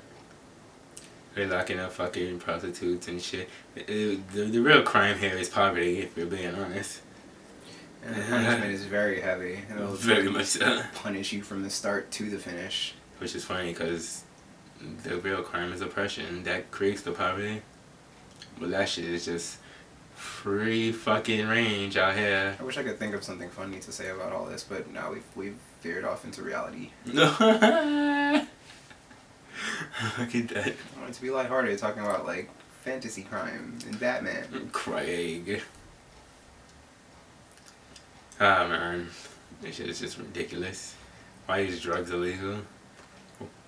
Speaker 3: They're locking up fucking prostitutes and shit. The real crime here is poverty, if we're being honest.
Speaker 1: And the punishment is very heavy.
Speaker 3: Very much so.
Speaker 1: Punish you from the start to the finish.
Speaker 3: Which is funny because The real crime is oppression. That creates the poverty. But that shit is just free fucking range out here.
Speaker 1: I wish I could think of something funny to say about all this, but now we've veered off into reality.
Speaker 3: I get that.
Speaker 1: I want it to be lighthearted, talking about like fantasy crime and Batman.
Speaker 3: Craig. Ah man, this shit is just ridiculous. Why is drugs illegal?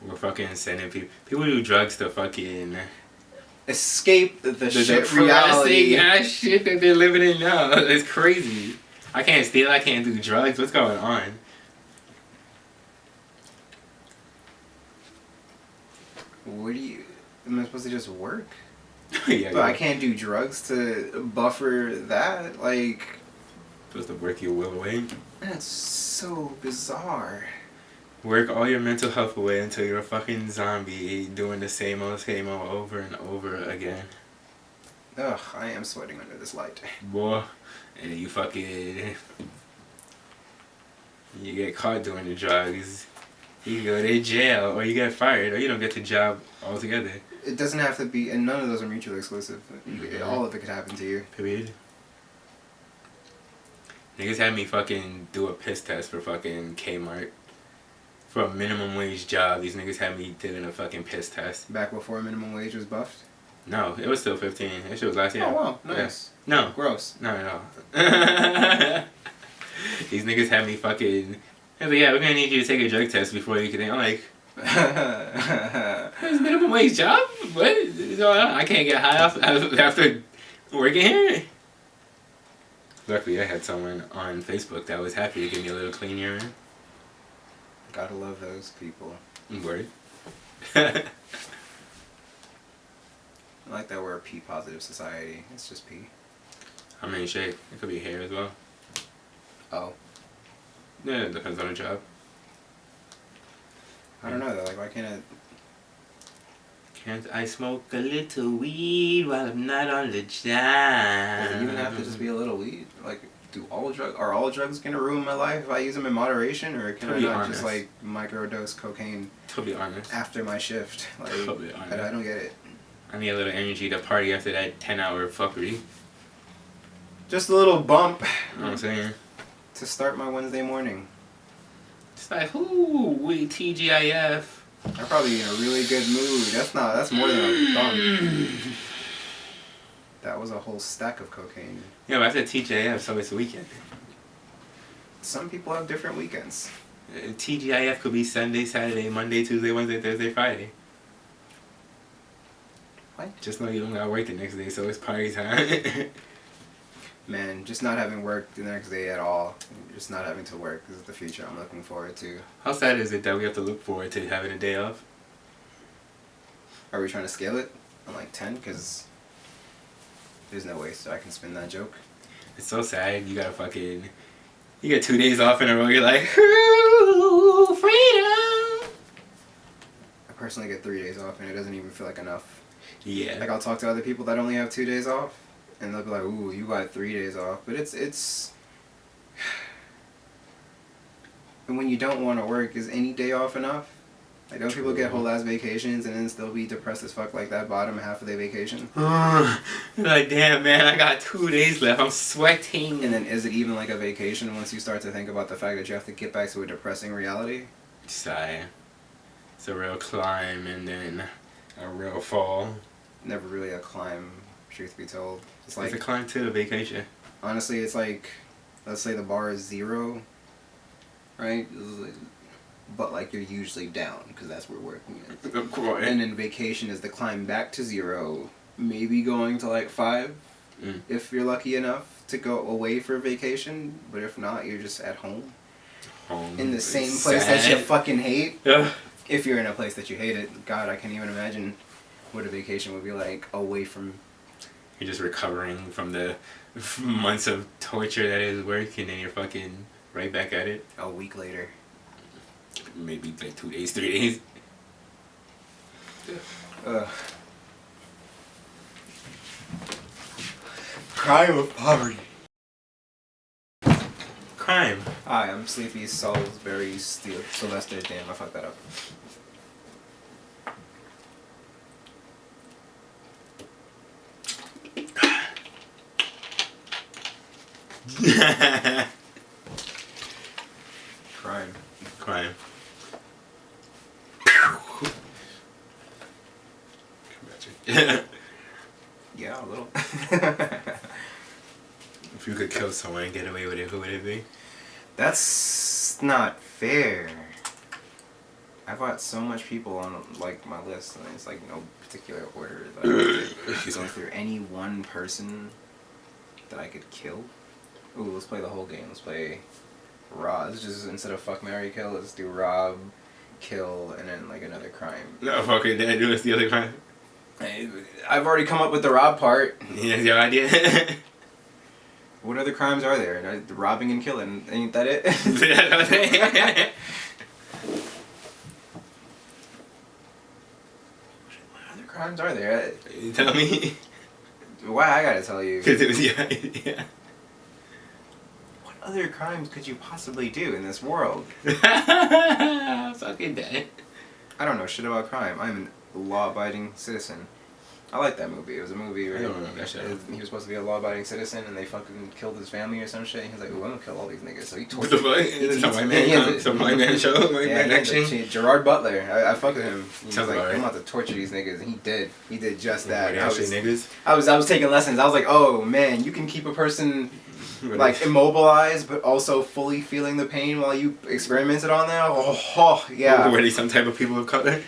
Speaker 3: We're fucking sending people do drugs to fucking
Speaker 1: Escape the shit
Speaker 3: depressing
Speaker 1: reality.
Speaker 3: ass shit that they're living in now. It's crazy. I can't steal. I can't do drugs. What's going on?
Speaker 1: What do you? Am I supposed to just work?
Speaker 3: Yeah,
Speaker 1: But I can't do drugs to buffer that. Like,
Speaker 3: supposed to work your will away.
Speaker 1: that's so bizarre.
Speaker 3: Work all your mental health away until you're a fucking zombie doing the same old over and over again.
Speaker 1: Ugh, I am sweating under this light.
Speaker 3: Boy, and then you fucking... You get caught doing the drugs. You go to jail, or you get fired, or you don't get the job altogether.
Speaker 1: It doesn't have to be, and none of those are mutually exclusive. All of it could happen to you.
Speaker 3: Period. Niggas had me fucking do a piss test for fucking Kmart. For a minimum wage job, these niggas had me doing a fucking piss test.
Speaker 1: Back before minimum wage was buffed?
Speaker 3: No, it was still 15. That shit was last year.
Speaker 1: Oh, wow. Nice.
Speaker 3: Yeah. No.
Speaker 1: Gross.
Speaker 3: No. These niggas had me fucking... They was like, yeah, we're gonna need you to take a drug test before you can... I'm like... It's a minimum wage job? What is going on? I can't get high off after working here? Luckily, I had someone on Facebook that was happy to give me a little clean urine.
Speaker 1: Gotta love those people.
Speaker 3: Word.
Speaker 1: I like that we're a P-positive society. It's just P.
Speaker 3: I mean, shit, it could be hair as well.
Speaker 1: Oh.
Speaker 3: Yeah, it depends on the job.
Speaker 1: I don't know though, like why can't it...
Speaker 3: Can't I smoke a little weed while I'm not on the job?
Speaker 1: Does it even have to just be a little weed? Like, are all drugs gonna ruin my life if I use them in moderation, or can I not just like microdose cocaine
Speaker 3: To be honest.
Speaker 1: after my shift? Like,
Speaker 3: To be honest.
Speaker 1: I don't get it.
Speaker 3: I need a little energy to party after that 10-hour fuckery.
Speaker 1: Just a little bump
Speaker 3: You know what I'm saying?
Speaker 1: to start my Wednesday morning.
Speaker 3: It's like, ooh, we TGIF.
Speaker 1: I'm probably in a really good mood. That's more than a bump. That was a whole stack of cocaine.
Speaker 3: Yeah, but I said TGIF, so it's a weekend.
Speaker 1: Some people have different weekends.
Speaker 3: TGIF could be Sunday, Saturday, Monday, Tuesday, Wednesday, Thursday, Friday.
Speaker 1: What?
Speaker 3: Just know you don't gotta work the next day, so it's party time.
Speaker 1: Man, just not having work the next day at all. Just not having to work is the future I'm looking forward to.
Speaker 3: How sad is it that we have to look forward to having a day off?
Speaker 1: Are we trying to scale it on like 10? Because there's no way so I can spin that joke.
Speaker 3: It's so sad. You gotta fucking... You get 2 days off in a row, you're like, ooh, freedom!
Speaker 1: I personally get 3 days off and it doesn't even feel like enough.
Speaker 3: Yeah.
Speaker 1: Like I'll talk to other people that only have 2 days off and they'll be like, ooh, you got 3 days off. But it's... And when you don't want to work, is any day off enough? Like, don't people get whole ass vacations and then still be depressed as fuck like that bottom half of their vacation?
Speaker 3: Like, damn, man, I got 2 days left. I'm sweating.
Speaker 1: And then is it even like a vacation once you start to think about the fact that you have to get back to a depressing reality?
Speaker 3: Sigh. It's a real climb and then a real fall.
Speaker 1: Never really a climb, truth be told. It's like,
Speaker 3: It's a climb to the vacation.
Speaker 1: honestly, it's like, let's say the bar is 0, right? But like you're usually down because that's where working is.
Speaker 3: Of course.
Speaker 1: And then vacation is the climb back to 0, maybe going to like 5 if you're lucky enough to go away for vacation. But if not, you're just at home in the same place that you fucking hate.
Speaker 3: Yeah.
Speaker 1: If you're in a place that you hate it, God, I can't even imagine what a vacation would be like away from.
Speaker 3: You're just recovering from the months of torture that is work, and then you're fucking right back at it.
Speaker 1: A week later.
Speaker 3: Maybe like 2 days, 3 days.
Speaker 1: Crime of poverty.
Speaker 3: Crime.
Speaker 1: Hi, I'm Sleepy Salisbury Sylvester. Damn, I fucked that up. Crime.
Speaker 3: Crime.
Speaker 1: Yeah, a little.
Speaker 3: If you could kill someone and get away with it, who would it be?
Speaker 1: That's not fair. I've got so much people on like my list, and it's like no particular order that I could go through any one person that I could kill. Ooh, let's play the whole game. Let's play rob. Let's just instead of fuck, marry, kill, let's do rob, kill, and then like another crime.
Speaker 3: No, fuck it, then do the other crime.
Speaker 1: I've already come up with the rob part.
Speaker 3: Yeah, that's your idea.
Speaker 1: What other crimes are there? Robbing and killing. Ain't that it? What other crimes are there?
Speaker 3: You tell me.
Speaker 1: Why I gotta tell you?
Speaker 3: Because it was your idea.
Speaker 1: What other crimes could you possibly do in this world?
Speaker 3: Fucking dead.
Speaker 1: I don't know shit about crime. I'm a law-abiding citizen. I like that movie. It was a movie where
Speaker 3: I don't remember that shit.
Speaker 1: he was supposed to be a law-abiding citizen, and they fucking killed his family or some shit. And he's like, "Ooh, I'm gonna kill all these niggas." So he
Speaker 3: What
Speaker 1: tortured.
Speaker 3: the fuck? Some white man, some white man show, white man action.
Speaker 1: Gerard Butler. I fuck with him. He was
Speaker 3: Sounds
Speaker 1: like,
Speaker 3: alright.
Speaker 1: "I'm about to torture these niggas," and he did. He did just that.
Speaker 3: White action niggas.
Speaker 1: I was taking lessons. I was like, "Oh man, you can keep a person like immobilized, but also fully feeling the pain while you experimented on them." Oh yeah.
Speaker 3: Were they some type of people of color?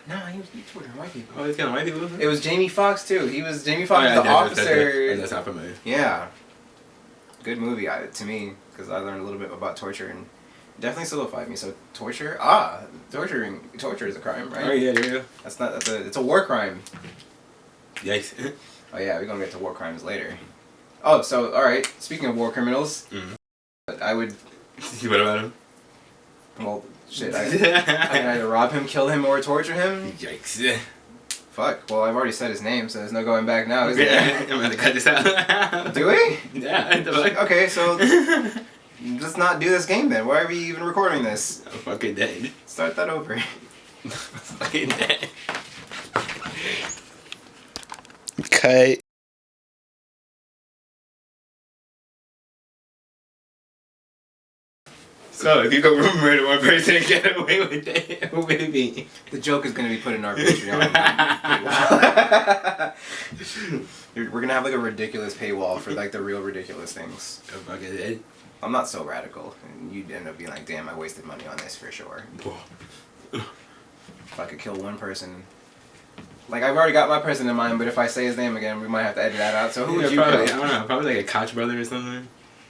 Speaker 1: Nah, he tortured white people.
Speaker 3: Oh, he's kind of white people.
Speaker 1: It was Jamie Foxx too. Jamie Foxx, the officer.
Speaker 3: That's not familiar.
Speaker 1: Yeah. Good movie to me, because I learned a little bit about torture and definitely solidified me. So torture, torture is a crime, right?
Speaker 3: Oh yeah, there you go.
Speaker 1: It's a war crime.
Speaker 3: Yikes.
Speaker 1: Oh yeah, we're gonna get to war crimes later. Oh, so all right. Speaking of war criminals, I would.
Speaker 3: What about him?
Speaker 1: Well, shit. I can either rob him, kill him, or torture him.
Speaker 3: Yikes.
Speaker 1: Fuck. Well, I've already said his name, so there's no going back now, is there?
Speaker 3: I'm gonna cut this out.
Speaker 1: Do we?
Speaker 3: Yeah.
Speaker 1: Okay, so let's not do this game then. Why are we even recording this?
Speaker 3: I'm fucking dead.
Speaker 1: Start that over.
Speaker 3: Fucking dead.
Speaker 2: Cut.
Speaker 3: So, if you go murder one person and get away with it, who would it be?
Speaker 1: The joke is going to be put in our Patreon. We're going to have like a ridiculous paywall for like the real ridiculous things.
Speaker 3: I'm fucking dead.
Speaker 1: I'm not so radical. And you'd end up being like, damn, I wasted money on this for sure. If I could kill one person. Like, I've already got my person in mind, but if I say his name again, we might have to edit that out. So who would you
Speaker 3: probably,
Speaker 1: kill?
Speaker 3: I don't know, probably like a Koch brother or something.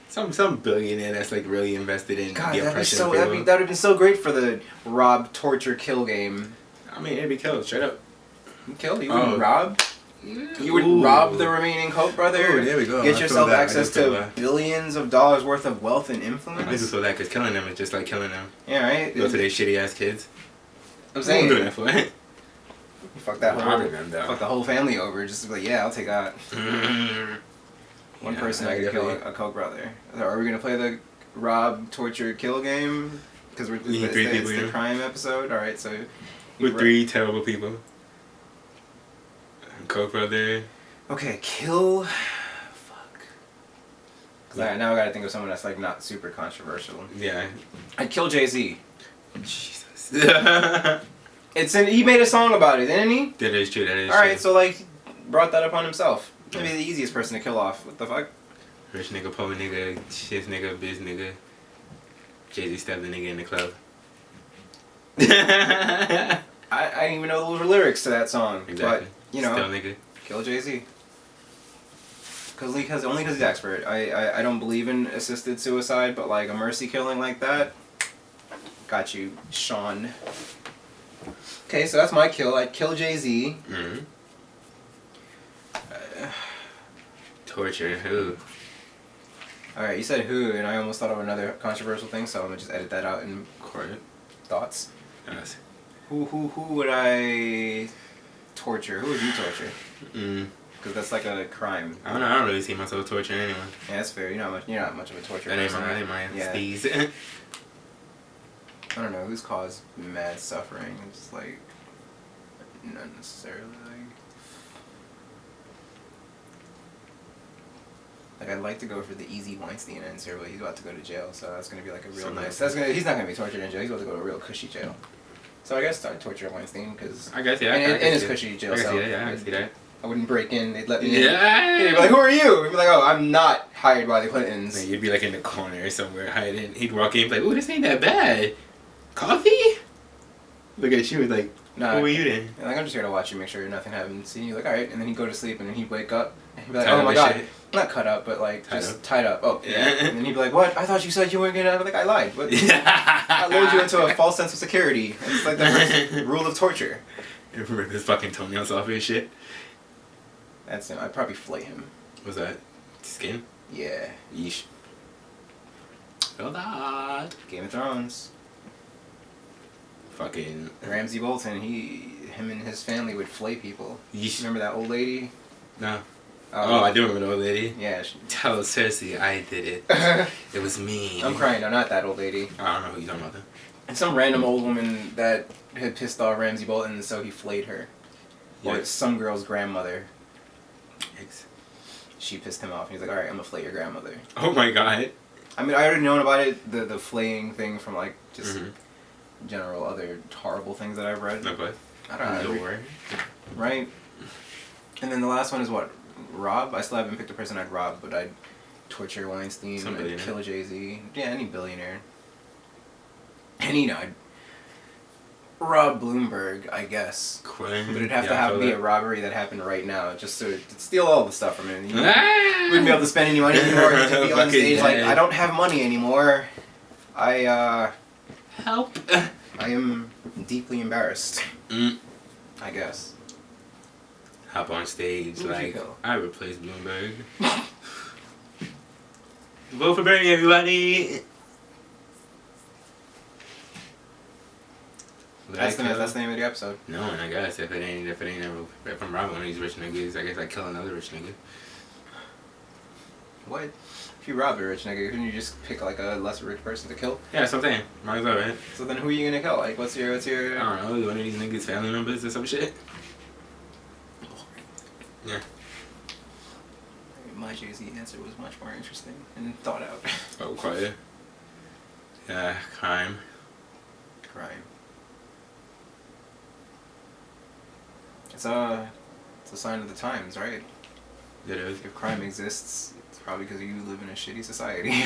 Speaker 3: Some billionaire that's like really invested in
Speaker 1: God,
Speaker 3: the
Speaker 1: that'd
Speaker 3: oppression of people.
Speaker 1: that would have been so great for the rob, torture, kill game.
Speaker 3: I mean, it'd be killed, straight up.
Speaker 1: Kill? You wouldn't rob? You would
Speaker 3: Ooh.
Speaker 1: rob the remaining Koch brother?
Speaker 3: Ooh, there we go.
Speaker 1: Get
Speaker 3: I
Speaker 1: yourself
Speaker 3: feel that.
Speaker 1: access
Speaker 3: I do feel
Speaker 1: to
Speaker 3: that.
Speaker 1: billions of dollars worth of wealth and influence?
Speaker 3: I just feel that because killing them is just like killing them.
Speaker 1: Yeah, right?
Speaker 3: Go to their shitty ass kids.
Speaker 1: I'm
Speaker 3: I'm
Speaker 1: saying,
Speaker 3: doing that for it.
Speaker 1: fuck that whole,
Speaker 3: Robbing them, though.
Speaker 1: fuck the whole family over. Just be like, yeah, I'll take that. One
Speaker 3: Yeah,
Speaker 1: person I could kill
Speaker 3: definitely.
Speaker 1: a Koch brother. So are we going to play the rob, torture, kill game? Because
Speaker 3: We need three people,
Speaker 1: it's the
Speaker 3: yeah.
Speaker 1: crime episode. Alright, so...
Speaker 3: With three terrible people. Koch brother.
Speaker 1: Okay, kill... Fuck. Because now I gotta think of someone that's like not super controversial.
Speaker 3: Yeah.
Speaker 1: I'd kill Jay-Z.
Speaker 3: Jesus.
Speaker 1: He made a song about it, didn't he?
Speaker 3: That is true, that is
Speaker 1: Alright,
Speaker 3: true.
Speaker 1: so like, brought that upon himself. Maybe the easiest person to kill off. What the fuck?
Speaker 3: Rich nigga, poor nigga, shit nigga, biz nigga. Jay-Z stabbed the nigga in the club.
Speaker 1: I didn't even know those were lyrics to that song.
Speaker 3: Exactly.
Speaker 1: But, you know,
Speaker 3: Still nigga.
Speaker 1: kill Jay-Z. Only because he's expert. I don't believe in assisted suicide, but like a mercy killing like that, got you, Sean. Okay, so that's my kill. I'd kill Jay-Z.
Speaker 3: Mm-hmm. Torture, who?
Speaker 1: Alright, you said who, and I almost thought of another controversial thing, so I'm gonna just edit that out in
Speaker 3: Court.
Speaker 1: thoughts.
Speaker 3: Yes.
Speaker 1: Who would I torture? Who would you torture? Because that's like a crime.
Speaker 3: I don't really see myself torturing anyone.
Speaker 1: Yeah, that's fair. You're not much of a torturer.
Speaker 3: That ain't
Speaker 1: person.
Speaker 3: my
Speaker 1: Yeah.
Speaker 3: steez.
Speaker 1: I don't know who's caused mad suffering. It's like not necessarily like. Like, I'd like to go for the easy Weinstein answer, but he's about to go to jail, so that's gonna be like a real
Speaker 3: So
Speaker 1: nice.
Speaker 3: nice.
Speaker 1: He's not gonna be tortured in jail. He's about to go to a real cushy jail. So I guess I'd torture Weinstein because
Speaker 3: I guess, yeah.
Speaker 1: in his cushy jail
Speaker 3: I can
Speaker 1: cell.
Speaker 3: see that, yeah, I can see that.
Speaker 1: I wouldn't break in. They'd let me in.
Speaker 3: Yeah.
Speaker 1: He'd be like, "Who are you?" He'd be like, "Oh, I'm not hired by the Clintons."
Speaker 3: Man, you'd be like in the corner somewhere hiding. He'd walk in and be like, "Ooh, this ain't that bad. Coffee?" Look at you like,
Speaker 1: Nah,
Speaker 3: who are you then?
Speaker 1: Like, I'm just here to watch you, make sure nothing happens. And you're like, "Alright," and then he'd go to sleep, and then he'd wake up, and he'd be like,
Speaker 3: Tied
Speaker 1: "Oh
Speaker 3: up
Speaker 1: my
Speaker 3: and
Speaker 1: god."
Speaker 3: shit.
Speaker 1: Not cut up, but like
Speaker 3: Tied
Speaker 1: just
Speaker 3: up.
Speaker 1: tied up. Oh, yeah.
Speaker 3: Yeah.
Speaker 1: And then he'd be like, "What? I thought you said you weren't gonna." I'd be like, "I lied." What? I lured you into a false sense of security. It's like the first rule of torture.
Speaker 3: You rip his fucking toenails off his shit.
Speaker 1: That's him. I'd probably flay him.
Speaker 3: What's that? Skin?
Speaker 1: Yeah.
Speaker 3: Yeesh. Feel that.
Speaker 1: Game of Thrones.
Speaker 3: Fucking.
Speaker 1: Ramsay Bolton. Him and his family would flay people.
Speaker 3: Yeesh.
Speaker 1: Remember that old lady?
Speaker 3: No. Oh, I do remember the old lady.
Speaker 1: Yeah.
Speaker 3: Tell Cersei I did it. It was me.
Speaker 1: I'm crying. No, not that old lady.
Speaker 3: I don't know who you're talking about then.
Speaker 1: And some random old woman that had pissed off Ramsay Bolton, so he flayed her. Or
Speaker 3: Yeah.
Speaker 1: it's some girl's grandmother.
Speaker 3: Yikes.
Speaker 1: She pissed him off. And he's like, "Alright, I'm gonna flay your grandmother."
Speaker 3: Oh my god.
Speaker 1: I mean, I already known about it, the flaying thing from like just
Speaker 3: Mhm.
Speaker 1: general other horrible things that I've read.
Speaker 3: No, but.
Speaker 1: I don't know.
Speaker 3: Lord.
Speaker 1: Right? And then the last one is what? Rob? I still haven't picked a person I'd rob, but I'd torture Weinstein,
Speaker 3: Some
Speaker 1: I'd
Speaker 3: billionaire.
Speaker 1: kill Jay-Z. Yeah, any billionaire. And you know, I'd rob Bloomberg, I guess.
Speaker 3: Crime.
Speaker 1: But it'd have
Speaker 3: Yeah,
Speaker 1: to
Speaker 3: I
Speaker 1: have
Speaker 3: feel
Speaker 1: be
Speaker 3: that.
Speaker 1: a robbery that happened right now, just so to steal all the stuff from him. You
Speaker 3: Ah!
Speaker 1: wouldn't be able to spend any money anymore. You'd be on
Speaker 3: Fucking
Speaker 1: stage like,
Speaker 3: dead.
Speaker 1: "I don't have money anymore. I
Speaker 3: Help.
Speaker 1: am deeply embarrassed."
Speaker 3: Mm.
Speaker 1: I guess.
Speaker 3: Hop on stage
Speaker 1: Who would you
Speaker 3: like
Speaker 1: kill?
Speaker 3: I replace Bloomberg. Vote for Bernie, everybody.
Speaker 1: That's the name of the episode.
Speaker 3: No, and I guess if I'm robbing one of these rich niggas, I guess I kill another rich nigga.
Speaker 1: What? If you rob a rich nigga, couldn't you just pick like a less rich person to kill?
Speaker 3: Yeah, that's what I'm saying. Might as well, right?
Speaker 1: So then who are you gonna kill? Like, what's your?
Speaker 3: I don't know, one of these niggas' family members or some shit. Yeah.
Speaker 1: My Jay-Z answer was much more interesting and thought out.
Speaker 3: Oh, quiet. Yeah, crime.
Speaker 1: Crime. It's a sign of the times, right?
Speaker 3: It is.
Speaker 1: If crime exists, it's probably because you live in a shitty society.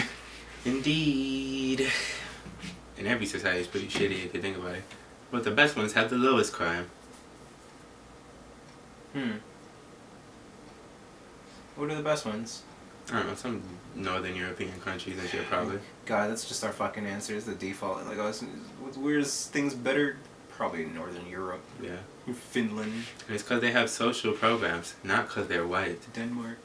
Speaker 3: Indeed. And every society is pretty shitty if you think about it. But the best ones have the lowest crime.
Speaker 1: What are the best ones?
Speaker 3: I don't know, some northern European countries and shit probably.
Speaker 1: God, that's just our fucking answer. It's the default. Like, where's things better? Probably Northern Europe.
Speaker 3: Yeah.
Speaker 1: Finland.
Speaker 3: And it's because they have social programs, not because they're white.
Speaker 1: Denmark.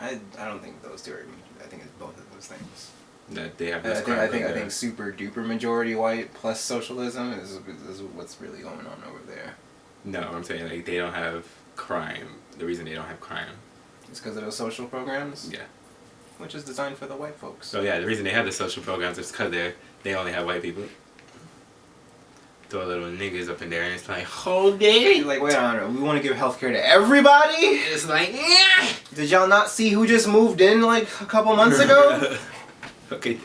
Speaker 1: I don't think those two are. I think it's both of those things.
Speaker 3: That they have
Speaker 1: I
Speaker 3: this
Speaker 1: think
Speaker 3: crime.
Speaker 1: I think super duper majority white plus socialism is what's really going on over there.
Speaker 3: No, I'm saying like they don't have crime. The reason they don't have crime.
Speaker 1: It's because of those social programs.
Speaker 3: Yeah.
Speaker 1: Which is designed for the white folks.
Speaker 3: So yeah, the reason they have the social programs is because they only have white people. Throw little niggas up in there and it's like, hold it!
Speaker 1: Like, wait on, we want to give healthcare to everybody?
Speaker 3: It's like, yeah!
Speaker 1: Did y'all not see who just moved in like a couple months ago?
Speaker 3: Okay.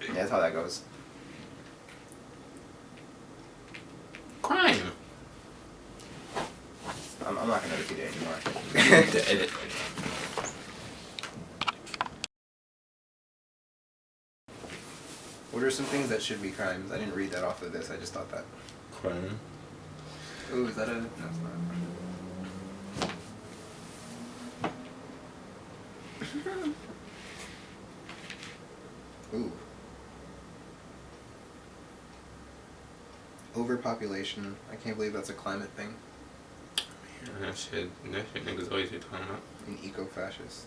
Speaker 1: Yeah, that's how that goes.
Speaker 3: Crime.
Speaker 1: I'm not gonna repeat it anymore. What are some things that should be crimes? I didn't read that off of this. I just thought that.
Speaker 3: Crime.
Speaker 1: Ooh, is that a? No, it's not. Ooh. Overpopulation. I can't believe that's a climate thing.
Speaker 3: Yeah, that shit niggas always be talking about.
Speaker 1: An eco-fascist.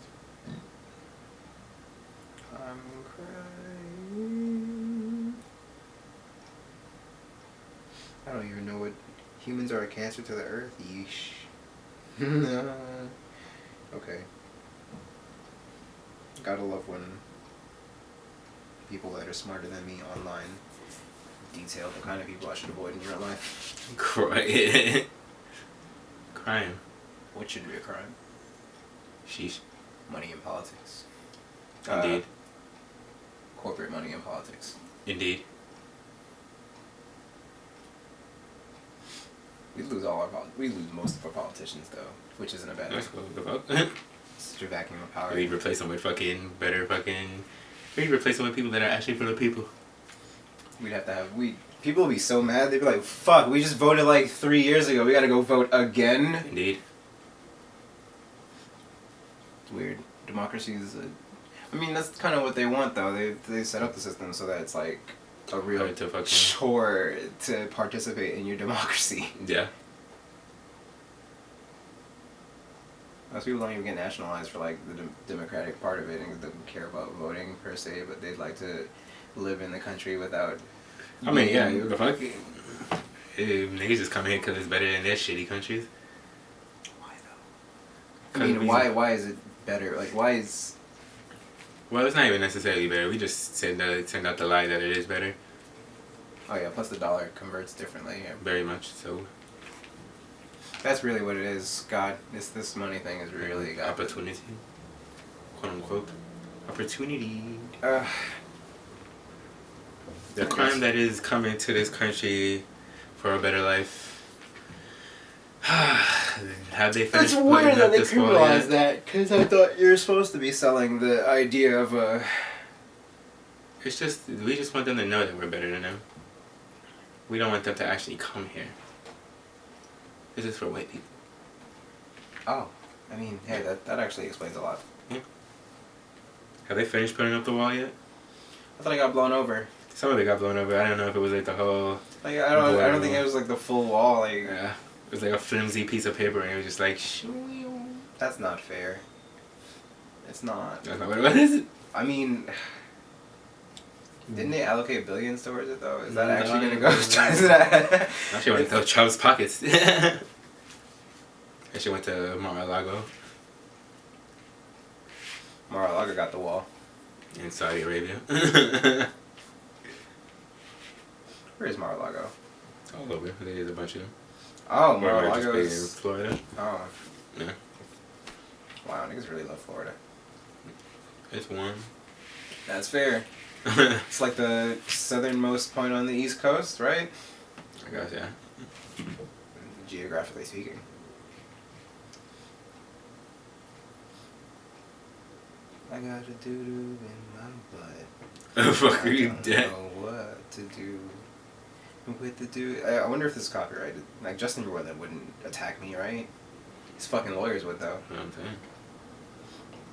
Speaker 1: I'm crying. I don't even know what... Humans are a cancer to the earth? Yeesh. Okay. Gotta love when people that are smarter than me online detail the kind of people I should avoid in real life.
Speaker 3: Crime. Crime.
Speaker 1: What should be a crime?
Speaker 3: Sheesh.
Speaker 1: Money in politics.
Speaker 3: Indeed.
Speaker 1: Corporate money in politics.
Speaker 3: Indeed.
Speaker 1: We lose most of our politicians though, which isn't a bad
Speaker 3: That's
Speaker 1: thing.
Speaker 3: cool. The fuck?
Speaker 1: Such a vacuum of power.
Speaker 3: We'd replace them with fucking better fucking. We'd replace them with people that are actually for the people.
Speaker 1: We'd have to have people would be so mad. They'd be like, "Fuck, we just voted like 3 years ago. We gotta go vote again."
Speaker 3: Indeed.
Speaker 1: It's weird. Democracy is I mean, that's kind of what they want though. They set up the system so that it's like a real chore to participate in your democracy.
Speaker 3: Yeah.
Speaker 1: Most people don't even get nationalized for like the democratic part of it and don't care about voting per se, but they'd like to live in the country without.
Speaker 3: I mean, yeah, the fuck. Niggas just come here because it's better than their shitty countries.
Speaker 1: Why though? I mean, why is it better? Like, why is?
Speaker 3: Well, it's not even necessarily better. We just send out the lie that it is better.
Speaker 1: Oh yeah, plus the dollar converts differently. Yeah.
Speaker 3: Very much so.
Speaker 1: That's really what it is. God, this money thing is really got
Speaker 3: opportunity, quote unquote, opportunity. The crime that is coming to this country for a better life. Have they finished?
Speaker 1: It's weird that they criminalize that, because I thought you're supposed to be selling the idea of a.
Speaker 3: It's just we just want them to know that we're better than them. We don't want them to actually come here. This is for white people.
Speaker 1: Oh, I mean, hey, that actually explains a lot.
Speaker 3: Yeah. Have they finished putting up the wall yet?
Speaker 1: I thought it got blown over.
Speaker 3: Some of it got blown over. I don't know if it was like the whole.
Speaker 1: Like I don't think it was like the full wall. Like
Speaker 3: yeah, it was like a flimsy piece of paper, and it was just like.
Speaker 1: That's not fair. It's not.
Speaker 3: That's not what it was.
Speaker 1: I mean, didn't they allocate billions towards it though? Is that actually gonna go towards that?
Speaker 3: Actually went to Trump's pockets. Actually went to Mar-a-Lago.
Speaker 1: Mar-a-Lago got the wall.
Speaker 3: In Saudi Arabia.
Speaker 1: Where is Mar-a-Lago?
Speaker 3: It's all over. There's a bunch of them.
Speaker 1: Oh, Mar-a-Lago is
Speaker 3: in Florida.
Speaker 1: Oh.
Speaker 3: Yeah.
Speaker 1: Wow, niggas really love Florida.
Speaker 3: It's warm.
Speaker 1: That's fair. It's like the southernmost point on the East Coast, right?
Speaker 3: I guess, yeah.
Speaker 1: Geographically speaking. I got a doo-doo in my butt.
Speaker 3: Fuck, are you dead?
Speaker 1: I don't know what to do with the doo. I wonder if this is copyrighted. Like, Justin Timberlake wouldn't attack me, right? His fucking lawyers would, though.
Speaker 3: You know what I'm saying?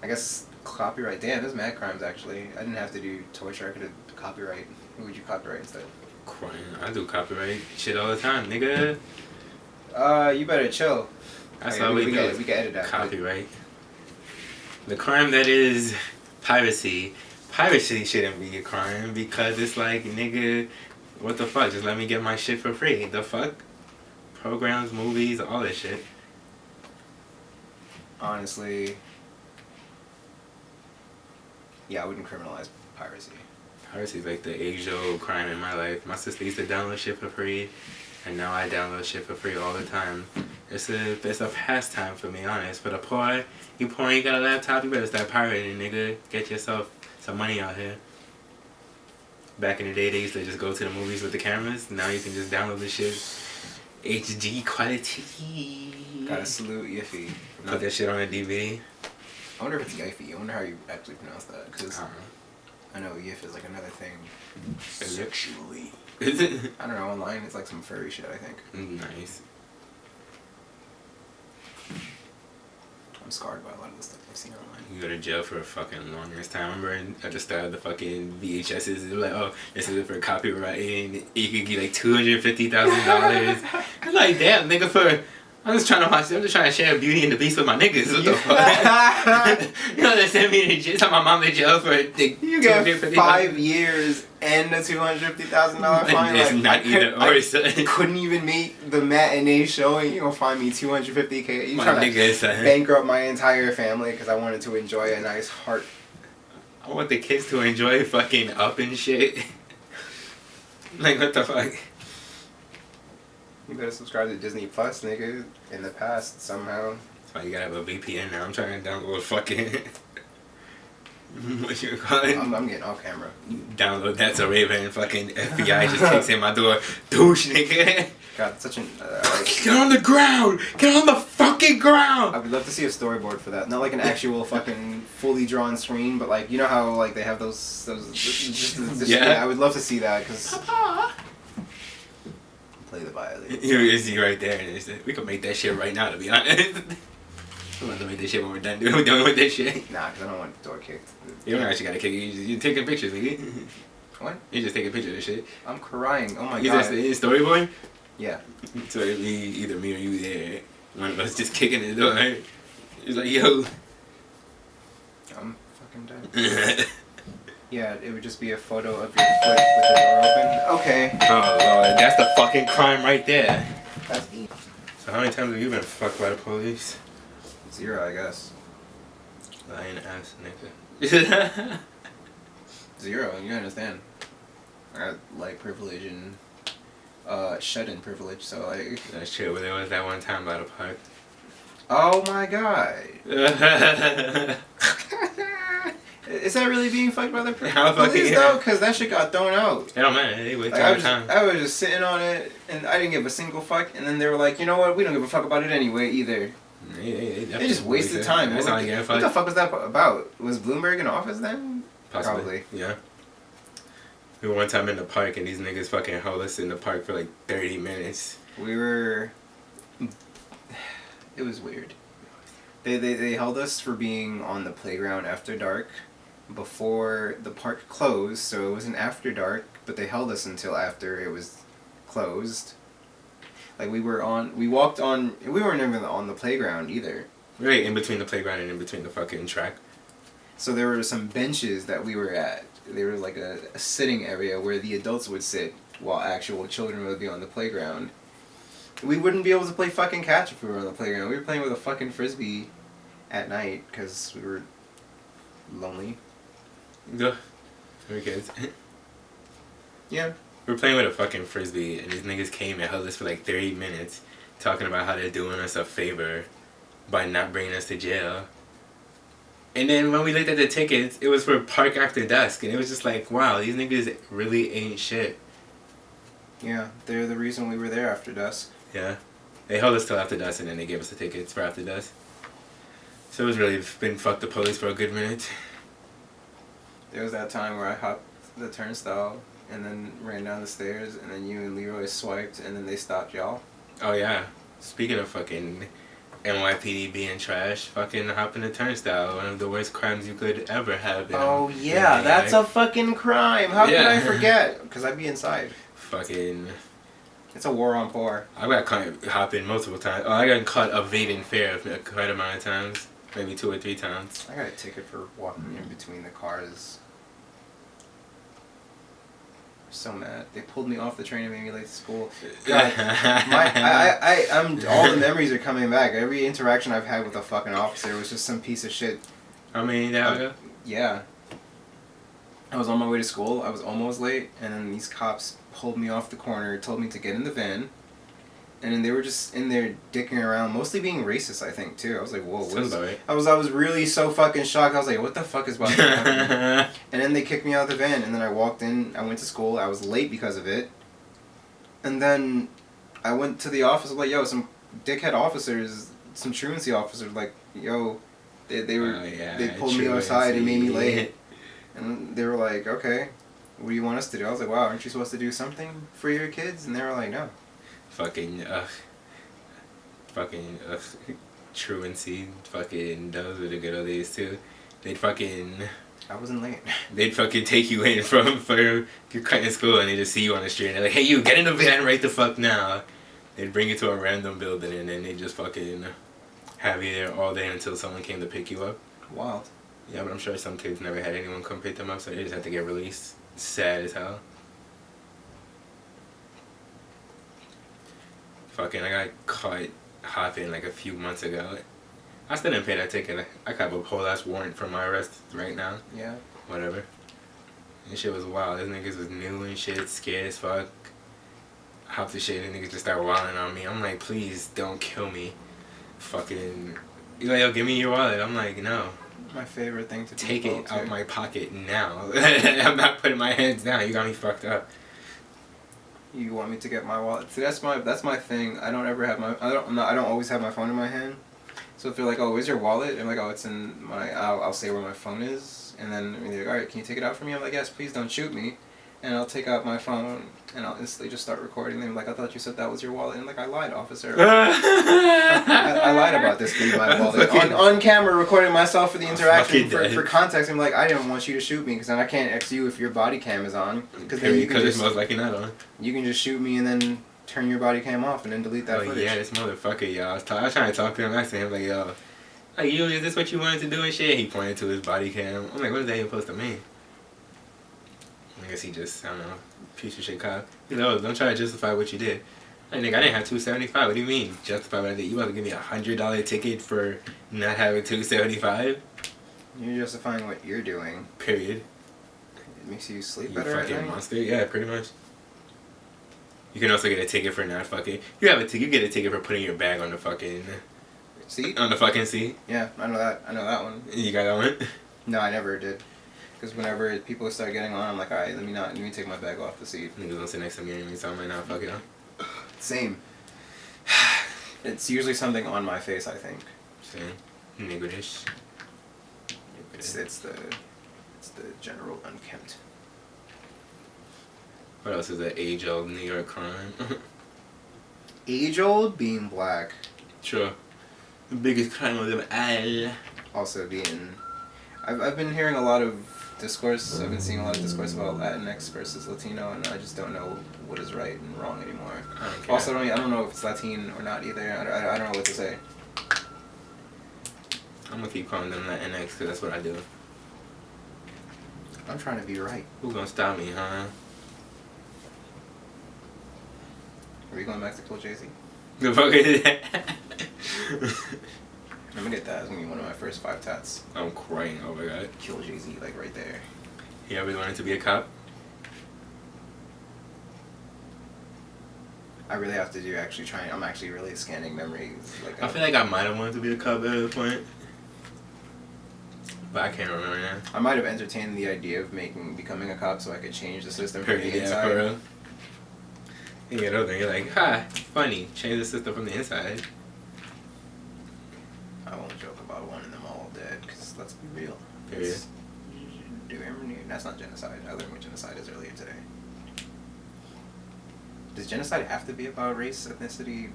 Speaker 1: I guess copyright. Damn, there's mad crimes, actually. I didn't have to do torture. I could have copyright. Who would you copyright instead?
Speaker 3: Crime. I do copyright shit all the time, nigga.
Speaker 1: You better chill.
Speaker 3: That's all we do.
Speaker 1: We can edit that.
Speaker 3: Copyright. The crime that is piracy. Piracy shouldn't be a crime because it's like, nigga, what the fuck? Just let me get my shit for free. The fuck? Programs, movies, all that shit.
Speaker 1: Honestly, yeah, I wouldn't criminalize piracy.
Speaker 3: Piracy is like the age-old crime in my life. My sister used to download shit for free, and now I download shit for free all the time. It's a pastime for me, honest. For the poor, you ain't got a laptop, you better start pirating, nigga. Get yourself some money out here. Back in the day, they used to just go to the movies with the cameras. Now you can just download the shit. HD quality.
Speaker 1: Gotta salute Yiffy.
Speaker 3: Put that shit on a DVD.
Speaker 1: I wonder if it's Yiffy. I wonder how you actually pronounce that. Because I know Yiff is like another thing. Sexually.
Speaker 3: Is it?
Speaker 1: I don't know, online it's like some furry shit, I think.
Speaker 3: Nice.
Speaker 1: I'm scarred by a lot of the stuff I've seen online.
Speaker 3: You go to jail for a fucking long ass time. I remember at the start of the fucking VHSs, they were like, oh, this is for copyright. You could get like $250,000. It's like, damn, nigga, I'm just trying to share Beauty and the Beast with my niggas. What the fuck? You know, they sent me to jail, sent my mom to jail for like,
Speaker 1: you get 5 years and a $250,000 fine.
Speaker 3: It's
Speaker 1: like,
Speaker 3: not either or.
Speaker 1: Couldn't even make the matinee show and you gonna find me $250K. You
Speaker 3: My
Speaker 1: trying
Speaker 3: nigga,
Speaker 1: to bankrupt my entire family because I wanted to enjoy a nice heart.
Speaker 3: I want the kids to enjoy fucking Up and shit. Like, what the fuck?
Speaker 1: You better subscribe to Disney Plus, nigga. In the past, somehow.
Speaker 3: So you gotta have a VPN now. I'm trying to download fucking. What you call it?
Speaker 1: I'm getting off camera.
Speaker 3: Download that so Raven fucking FBI just kicks in my door. Douche, nigga.
Speaker 1: God, such an.
Speaker 3: Get on the ground! Get on the fucking ground!
Speaker 1: I would love to see a storyboard for that. Not like an actual fucking fully drawn screen, but like you know how like they have those
Speaker 3: Yeah.
Speaker 1: I would love to see that because play the violin.
Speaker 3: You see right there, and we can make that shit right now. To be honest, we're gonna make that shit when we're done doing with this shit.
Speaker 1: Nah, because I don't want the door kicked.
Speaker 3: You don't actually gotta kick it. You're taking pictures, nigga.
Speaker 1: What?
Speaker 3: You just taking pictures of shit.
Speaker 1: I'm crying. Oh my
Speaker 3: You
Speaker 1: god.
Speaker 3: just in storyboard.
Speaker 1: Yeah.
Speaker 3: So it'd be either me or you there. One of us just kicking the door. He's like, yo.
Speaker 1: I'm fucking dead. Yeah, it would just be a photo of your foot with the door open. Okay.
Speaker 3: Oh lord, that's the fucking crime right there.
Speaker 1: That's E.
Speaker 3: So how many times have you been fucked by the police?
Speaker 1: 0, I guess.
Speaker 3: Lying ass nigga.
Speaker 1: 0, you understand. I got light privilege and shut-in privilege, so like.
Speaker 3: That's true, but there was that one time by the park.
Speaker 1: Oh my god. Is that really being fucked by the
Speaker 3: How fucking
Speaker 1: police though? Because that shit got thrown out.
Speaker 3: It don't matter, they wait
Speaker 1: Like,
Speaker 3: all the time.
Speaker 1: I was just sitting on it, and I didn't give a single fuck. And then they were like, you know what? We don't give a fuck about it anyway either. They just wasted time.
Speaker 3: That's all you get
Speaker 1: What the fuck was that about? Was Bloomberg in office then?
Speaker 3: Possibly.
Speaker 1: Probably.
Speaker 3: Yeah. We were one time in the park and these niggas fucking held us in the park for like 30 minutes.
Speaker 1: We were. It was weird. They held us for being on the playground after dark, before the park closed. So it wasn't after dark, but they held us until after it was closed. Like we walked on. We weren't even on the playground either.
Speaker 3: Right in between the playground and in between the fucking track.
Speaker 1: So there were some benches that we were at. There was like a sitting area where the adults would sit while actual children would be on the playground. We wouldn't be able to play fucking catch if we were on the playground. We were playing with a fucking frisbee at night because we were lonely.
Speaker 3: Go. We're kids.
Speaker 1: Yeah.
Speaker 3: We were playing with a fucking frisbee and these niggas came and held us for like 30 minutes talking about how they're doing us a favor by not bringing us to jail. And then when we looked at the tickets, it was for Park After Dusk, and it was just like, wow, these niggas really ain't shit.
Speaker 1: Yeah, they're the reason we were there after dusk.
Speaker 3: Yeah. They held us till after dusk, and then they gave us the tickets for after dusk. So it was really been fuck the police for a good minute.
Speaker 1: There was that time where I hopped the turnstile and then ran down the stairs, and then you and Leroy swiped, and then they stopped y'all.
Speaker 3: Oh yeah. Speaking of fucking NYPD being trash, fucking hopping the turnstile, one of the worst crimes you could ever have.
Speaker 1: Oh yeah, that's a fucking crime. How could I forget? Because I'd be inside.
Speaker 3: Fucking.
Speaker 1: It's a war on poor.
Speaker 3: I got caught hopping multiple times. Oh, I got caught evading fare quite a amount of times. Maybe 2 or 3 times.
Speaker 1: I got a ticket for walking in between the cars. I'm so mad. They pulled me off the train and made me late to school. God, I'm all the memories are coming back. Every interaction I've had with a fucking officer was just some piece of shit.
Speaker 3: I mean,
Speaker 1: Yeah. I was on my way to school. I was almost late, and then these cops pulled me off the corner, told me to get in the van, and then they were just in there dicking around, mostly being racist, I think, too. I was like, whoa, what is...
Speaker 3: Right.
Speaker 1: I was really so fucking shocked. I was like, what the fuck is about to happen? And then they kicked me out of the van, and then I walked in, I went to school, I was late because of it, and then I went to the office, I was like, yo, some dickhead officers, some truancy officers, like, yo, they pulled me outside and made me late. And they were like, okay, what do you want us to do? I was like, wow, aren't you supposed to do something for your kids? And they were like, no.
Speaker 3: Fucking truancy, fucking, those were the good old days too. They'd fucking...
Speaker 1: I wasn't late.
Speaker 3: They'd fucking take you in for your cutting school and they just see you on the street and they're like, hey you, get in the van right the fuck now. They'd bring you to a random building and then they'd just fucking have you there all day until someone came to pick you up.
Speaker 1: Wild.
Speaker 3: Yeah, but I'm sure some kids never had anyone come pick them up, so they just had to get released. Sad as hell. Fucking, I got caught hopping like a few months ago. I still didn't pay that ticket. I have a whole ass warrant for my arrest right now.
Speaker 1: Yeah.
Speaker 3: Whatever. This shit was wild. These niggas was new and shit, scared as fuck. Hopped the shit and niggas just started wilding on me. I'm like, please don't kill me. Fucking He's like, yo, give me your wallet. I'm like, no.
Speaker 1: My favorite thing to
Speaker 3: Take
Speaker 1: do
Speaker 3: it out my pocket now. I'm not putting my hands down. You got me fucked up.
Speaker 1: You want me to get my wallet? See, that's my thing. I don't ever have my I don't always have my phone in my hand. So if they're like, oh, where's your wallet? I'm like, oh, it's in my. I'll say where my phone is, and then they're like, all right, can you take it out for me? I'm like, yes, please don't shoot me. And I'll take out my phone and I'll instantly just start recording them. Like, I thought you said that was your wallet. And like, I lied, officer. I lied about this being my wallet. On camera, recording myself for the interaction for context. I'm like, I didn't want you to shoot me because then I can't X you if your body cam is on. Because then you can just,
Speaker 3: most likely not on.
Speaker 1: You can just shoot me and then turn your body cam off and then delete that footage.
Speaker 3: Yeah, this motherfucker, y'all. I was trying to talk to him. I said, him like, yo, like, you, is this what you wanted to do and shit? He pointed to his body cam. I'm like, what is that even supposed to mean? I guess he just, I don't know, piece of shit cop. He's like, oh, don't try to justify what you did. Like, nigga, I didn't have $275. What do you mean, justify what I did? You about to give me $100 ticket for not having $275?
Speaker 1: You're justifying what you're doing.
Speaker 3: Period.
Speaker 1: It makes you sleep
Speaker 3: You
Speaker 1: better
Speaker 3: fucking
Speaker 1: at night?
Speaker 3: monster. Yeah, pretty much. You can also get a ticket for not fucking. You get a ticket for putting your bag on the fucking
Speaker 1: seat.
Speaker 3: On the fucking seat.
Speaker 1: Yeah, I know that. I know that one.
Speaker 3: You got that one?
Speaker 1: No, I never did. Because whenever people start getting on, I'm like, alright, let me take my bag off the seat.
Speaker 3: Niggas don't sit next to me anymore, so I might not fuck it up.
Speaker 1: Same. It's usually something on my face, I think.
Speaker 3: Same. Niggerish.
Speaker 1: It's the general unkempt.
Speaker 3: What else is that age-old New York crime?
Speaker 1: Age-old? Being black.
Speaker 3: Sure. The biggest crime of them all.
Speaker 1: Also being... I've been hearing a lot of discourse, I've been seeing a lot of discourse about Latinx versus Latino, and I just don't know what is right and wrong anymore.
Speaker 3: I don't care.
Speaker 1: Also, I don't know if it's Latin or not either. I don't know what to say.
Speaker 3: I'm gonna keep calling them Latinx because that's what I do.
Speaker 1: I'm trying to be right.
Speaker 3: Who gonna stop me, huh?
Speaker 1: Are we going back to Kill Jay-Z?
Speaker 3: The fuck is that?
Speaker 1: I'm gonna get that. It's gonna be one of my first 5 tats.
Speaker 3: I'm crying. Oh my god.
Speaker 1: Kill Jay-Z, like right there.
Speaker 3: You ever wanted to be a cop?
Speaker 1: I really have to do I'm actually really scanning memories. Like
Speaker 3: I feel like I might have wanted to be a cop at this point. But I can't remember now.
Speaker 1: I might have entertained the idea of becoming a cop so I could change the system from the
Speaker 3: Yeah,
Speaker 1: inside.
Speaker 3: for real. You get older, you're like, ha, funny. Change the system from the inside.
Speaker 1: I won't joke about wanting them all dead, because let's be real.
Speaker 3: Period.
Speaker 1: That's not genocide. I learned what genocide is earlier today. Does genocide have to be about race, ethnicity,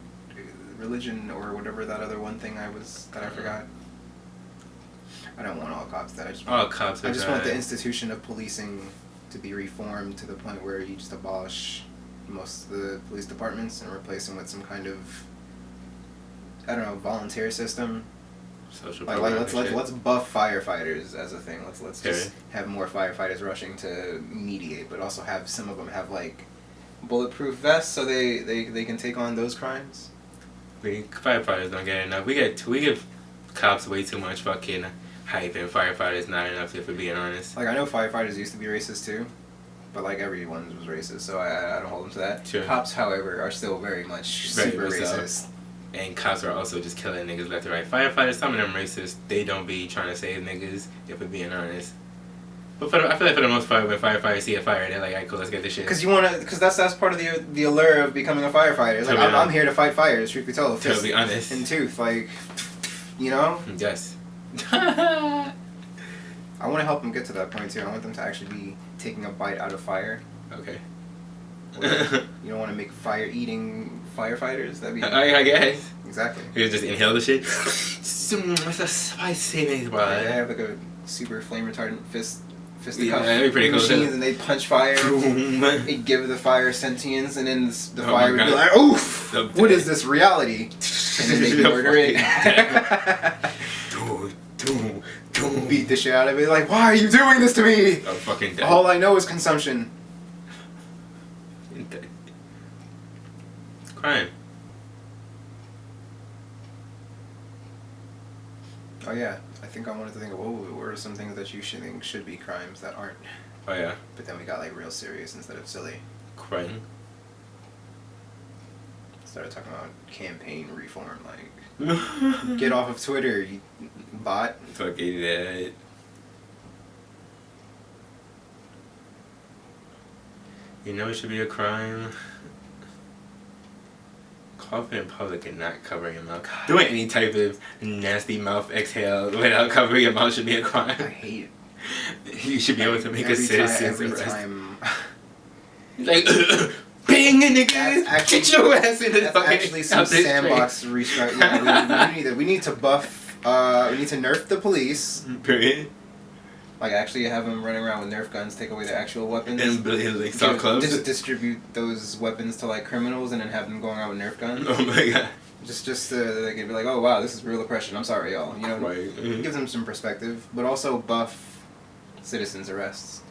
Speaker 1: religion, or whatever that other one thing I forgot? I don't want all cops dead. I just want the institution of policing to be reformed to the point where you just abolish most of the police departments and replace them with some kind of, I don't know, volunteer system.
Speaker 3: Social
Speaker 1: like let's buff firefighters as a thing. Let's just have more firefighters rushing to mediate, but also have some of them have like bulletproof vests so they can take on those crimes.
Speaker 3: Firefighters don't get enough. We give cops way too much fucking hype, and firefighters not enough, if we're being honest.
Speaker 1: Like, I know firefighters used to be racist too, but like everyone was racist, so I don't hold them to that.
Speaker 3: Sure.
Speaker 1: Cops, however, are still very much super racist.
Speaker 3: And cops are also just killing niggas left and right. Firefighters, some of them racist. They don't be trying to save niggas, if we're being honest. But I feel like for the most part, when firefighters see a fire, they're like, alright, cool, let's get this shit.
Speaker 1: Because that's part of the allure of becoming a firefighter. Like, I'm here to fight fires, truth be told.
Speaker 3: To be honest.
Speaker 1: In tooth, like, you know?
Speaker 3: Yes.
Speaker 1: I want to help them get to that point too. I want them to actually be taking a bite out of fire.
Speaker 3: Okay.
Speaker 1: You don't want to make fire-eating firefighters? That'd be...
Speaker 3: I guess.
Speaker 1: Exactly.
Speaker 3: You just inhale the shit. It's a spicy, bro.
Speaker 1: Yeah, they have like a super flame retardant fisticuff
Speaker 3: that'd be pretty cool,
Speaker 1: machines, and they punch fire. They give the fire sentience, and then the fire would
Speaker 3: God.
Speaker 1: be like, "Oof! What is this reality?" And then they murder it. Beat the shit out of it. Like, why are you doing this to me?
Speaker 3: I'm fucking dead.
Speaker 1: All I know is consumption.
Speaker 3: Crime.
Speaker 1: Oh yeah, I think I wanted to think of what are some things that you think should be crimes that aren't.
Speaker 3: Oh yeah.
Speaker 1: But then we got like real serious instead of silly.
Speaker 3: Crime.
Speaker 1: Started talking about campaign reform, like get off of Twitter, you bot.
Speaker 3: Fucking that. You know it should be a crime. Coughing in public and not covering your mouth. Doing any type of nasty mouth exhale without covering your mouth should be a crime.
Speaker 1: I hate it.
Speaker 3: You should be able to make a citizen's
Speaker 1: every
Speaker 3: arrest.
Speaker 1: time.
Speaker 3: Like, bang, nigga! Get your ass in this
Speaker 1: That's
Speaker 3: fucking
Speaker 1: actually some sandbox restart. Yeah, we need to buff. We need to nerf the police.
Speaker 3: Period.
Speaker 1: Like actually have them running around with Nerf guns, take away their actual weapons.
Speaker 3: And like stop clubs.
Speaker 1: Distribute those weapons to like criminals and then have them going around with Nerf guns.
Speaker 3: Oh my god.
Speaker 1: Just they could be like, oh wow, this is real oppression. I'm sorry, y'all. You know,
Speaker 3: Right. Mm-hmm.
Speaker 1: Gives them some perspective, but also buff citizens arrests.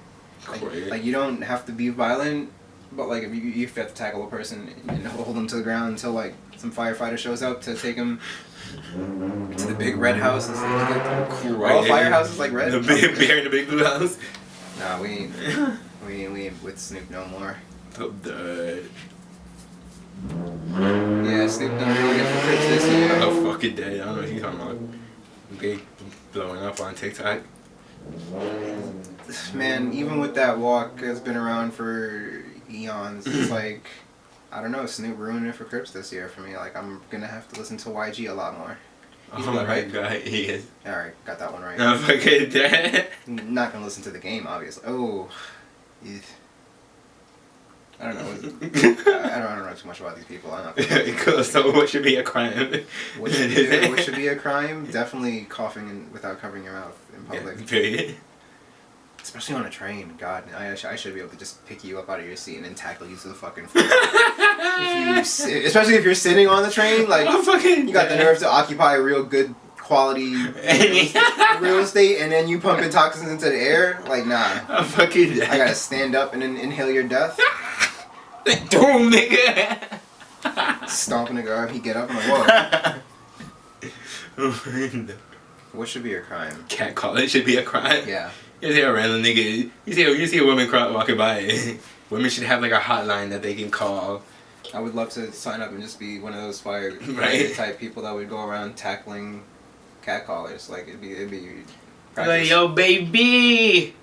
Speaker 1: Like you don't have to be violent, but like if you have to tackle a person and hold them to the ground until like some firefighter shows up to take them to the big red house. All firehouses like red.
Speaker 3: The big bear in the big blue house.
Speaker 1: Nah, we ain't with Snoop no more.
Speaker 3: I'm dead.
Speaker 1: Yeah, Snoop done really good for Crips this year.
Speaker 3: I'm fucking dead. I don't know what you're talking about. Big blowing up on TikTok.
Speaker 1: Man, even with that walk that's been around for eons, it's like, I don't know, Snoop ruined it for Crips this year for me. Like, I'm gonna have to listen to YG a lot more. He's
Speaker 3: Oh my
Speaker 1: right?
Speaker 3: god, he is.
Speaker 1: Alright, got that one right.
Speaker 3: I'm fucking dead.
Speaker 1: Not gonna listen to the game, obviously. Oh. I don't know. I don't know too much about these people. I'm not
Speaker 3: Cool, so what should be a crime?
Speaker 1: what should be a crime? Definitely coughing without covering your mouth in public.
Speaker 3: Yeah, period.
Speaker 1: Especially on a train. God, I should be able to just pick you up out of your seat and then tackle you to the fucking floor. Especially if you're sitting on the train, like
Speaker 3: I'm fucking
Speaker 1: you got the nerve to occupy a real good quality real estate and then you pumping toxins into the air. Like nah.
Speaker 3: I'm fucking dead.
Speaker 1: I gotta stand up and then inhale your death.
Speaker 3: Like, boom, nigga.
Speaker 1: Stomping the guard, he get up. I'm like, whoa. What should be a crime?
Speaker 3: Cat calling should be a crime.
Speaker 1: Yeah.
Speaker 3: You see a random nigga. You see a woman walking by. Women should have like a hotline that they can call.
Speaker 1: I would love to sign up and just be one of those fire type people that would go around tackling cat callers. Like it'd be.
Speaker 3: Like, yo, baby.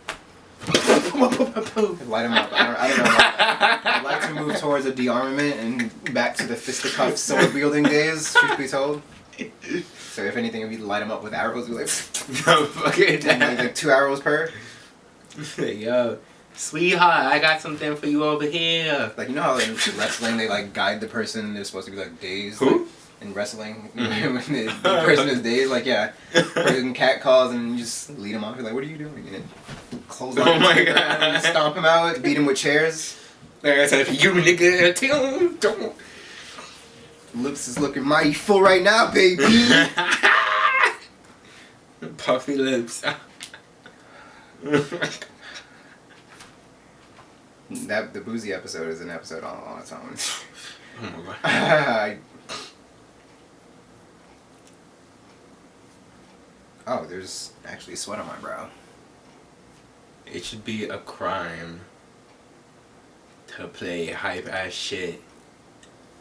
Speaker 1: Light them up. I don't know. I'd like to move towards a de-armament and back to the fisticuff sword wielding days. Truth be told. So if anything, if you light them up with arrows, like
Speaker 3: No, fucking
Speaker 1: like 2 arrows per.
Speaker 3: Yo, sweetheart, I got something for you over here.
Speaker 1: Like you know how in wrestling they like guide the person. They're supposed to be like dazed.
Speaker 3: Who?
Speaker 1: Like, in wrestling, when the person is dazed, like yeah, person cat calls and you just lead him off. You're like, what are you doing? And then close
Speaker 3: Oh my god!
Speaker 1: and stomp him out, beat him with chairs.
Speaker 3: Like I said, you nigga, don't.
Speaker 1: Lips is looking mighty full right now, baby.
Speaker 3: Puffy lips.
Speaker 1: The boozy episode is an episode on its own.
Speaker 3: Oh my god.
Speaker 1: Oh, there's actually sweat on my brow.
Speaker 3: It should be a crime to play hype ass shit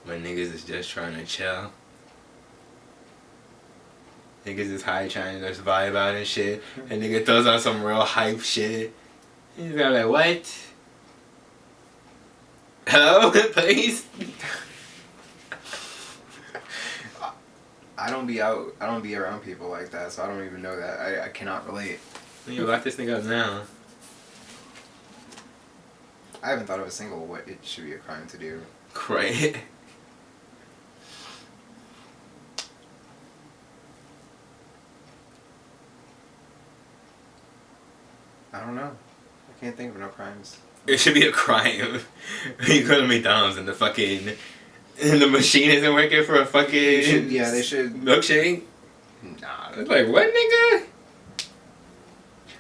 Speaker 3: when niggas is just trying to chill. Niggas is high trying to just vibe out and shit. And nigga throws on some real hype shit. He's like, what? Hello? Please?
Speaker 1: I don't be around people like that, so I don't even know that. I cannot relate.
Speaker 3: You lock this nigga up now.
Speaker 1: I haven't thought of a single what it should be a crime to do.
Speaker 3: Great.
Speaker 1: I don't know. I can't think of no crimes.
Speaker 3: It should be a crime. You go to McDonald's and the machine isn't working for a fucking
Speaker 1: they should.
Speaker 3: milkshake.
Speaker 1: Nah.
Speaker 3: It's like, what, nigga?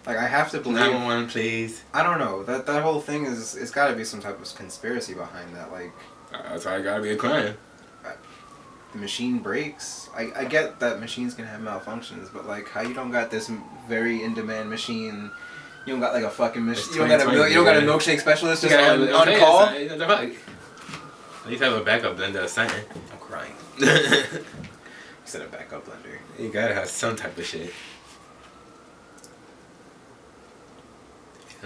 Speaker 1: Like I have to believe.
Speaker 3: 911, please.
Speaker 1: I don't know. That whole thing is. It's got to be some type of conspiracy behind that. Like.
Speaker 3: That's why it gotta be a crime.
Speaker 1: The machine breaks. I get that machines can have malfunctions, but like, how you don't got this very in demand machine? You don't got like a fucking machine. You don't got a milkshake specialist just on call.
Speaker 3: At least have a backup blender or something.
Speaker 1: I'm crying. Instead of backup blender.
Speaker 3: You gotta have some type of shit.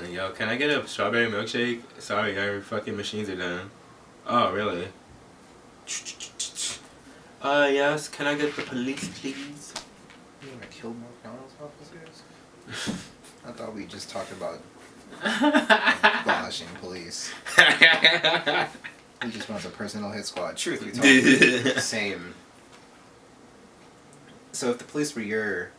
Speaker 3: Yo, can I get a strawberry milkshake? Sorry, our fucking machines are done. Oh, really? Yes, can I get the police, please?
Speaker 1: You wanna kill McDonald's officers? I thought we just talked about abolishing police. He just wants a personal hit squad. Truth be told. Same. So if the police were your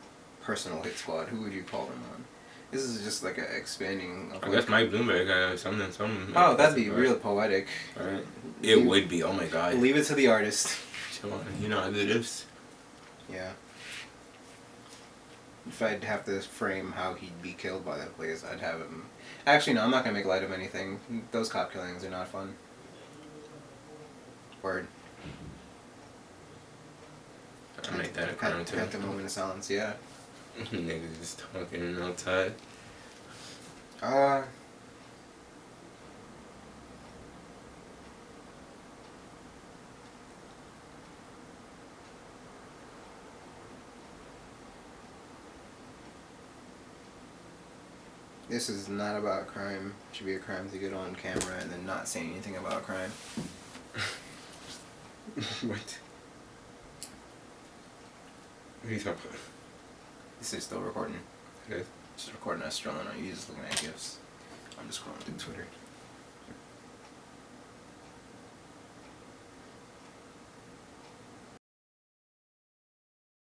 Speaker 1: personal hit squad, who would you call them on? This is just like an expanding.
Speaker 3: I guess Mike Bloomberg, something.
Speaker 1: Oh, that'd be real poetic.
Speaker 3: Right. It would be. Oh my god.
Speaker 1: Leave it to the artist.
Speaker 3: You know how to do this.
Speaker 1: Yeah. If I'd have to frame how he'd be killed by the police, I'd have him. Actually, no, I'm not gonna make light of anything. Those cop killings are not fun. Word.
Speaker 3: I'll make that a crime too.
Speaker 1: At the moment of silence, yeah.
Speaker 3: Niggas just talking and outside.
Speaker 1: This is not about crime. It should be a crime to get on camera and then not say anything about crime.
Speaker 3: What? What are you talking about?
Speaker 1: This is still recording.
Speaker 3: It is.
Speaker 1: Just recording us strolling on you, just looking at gifs. I'm just scrolling through Twitter.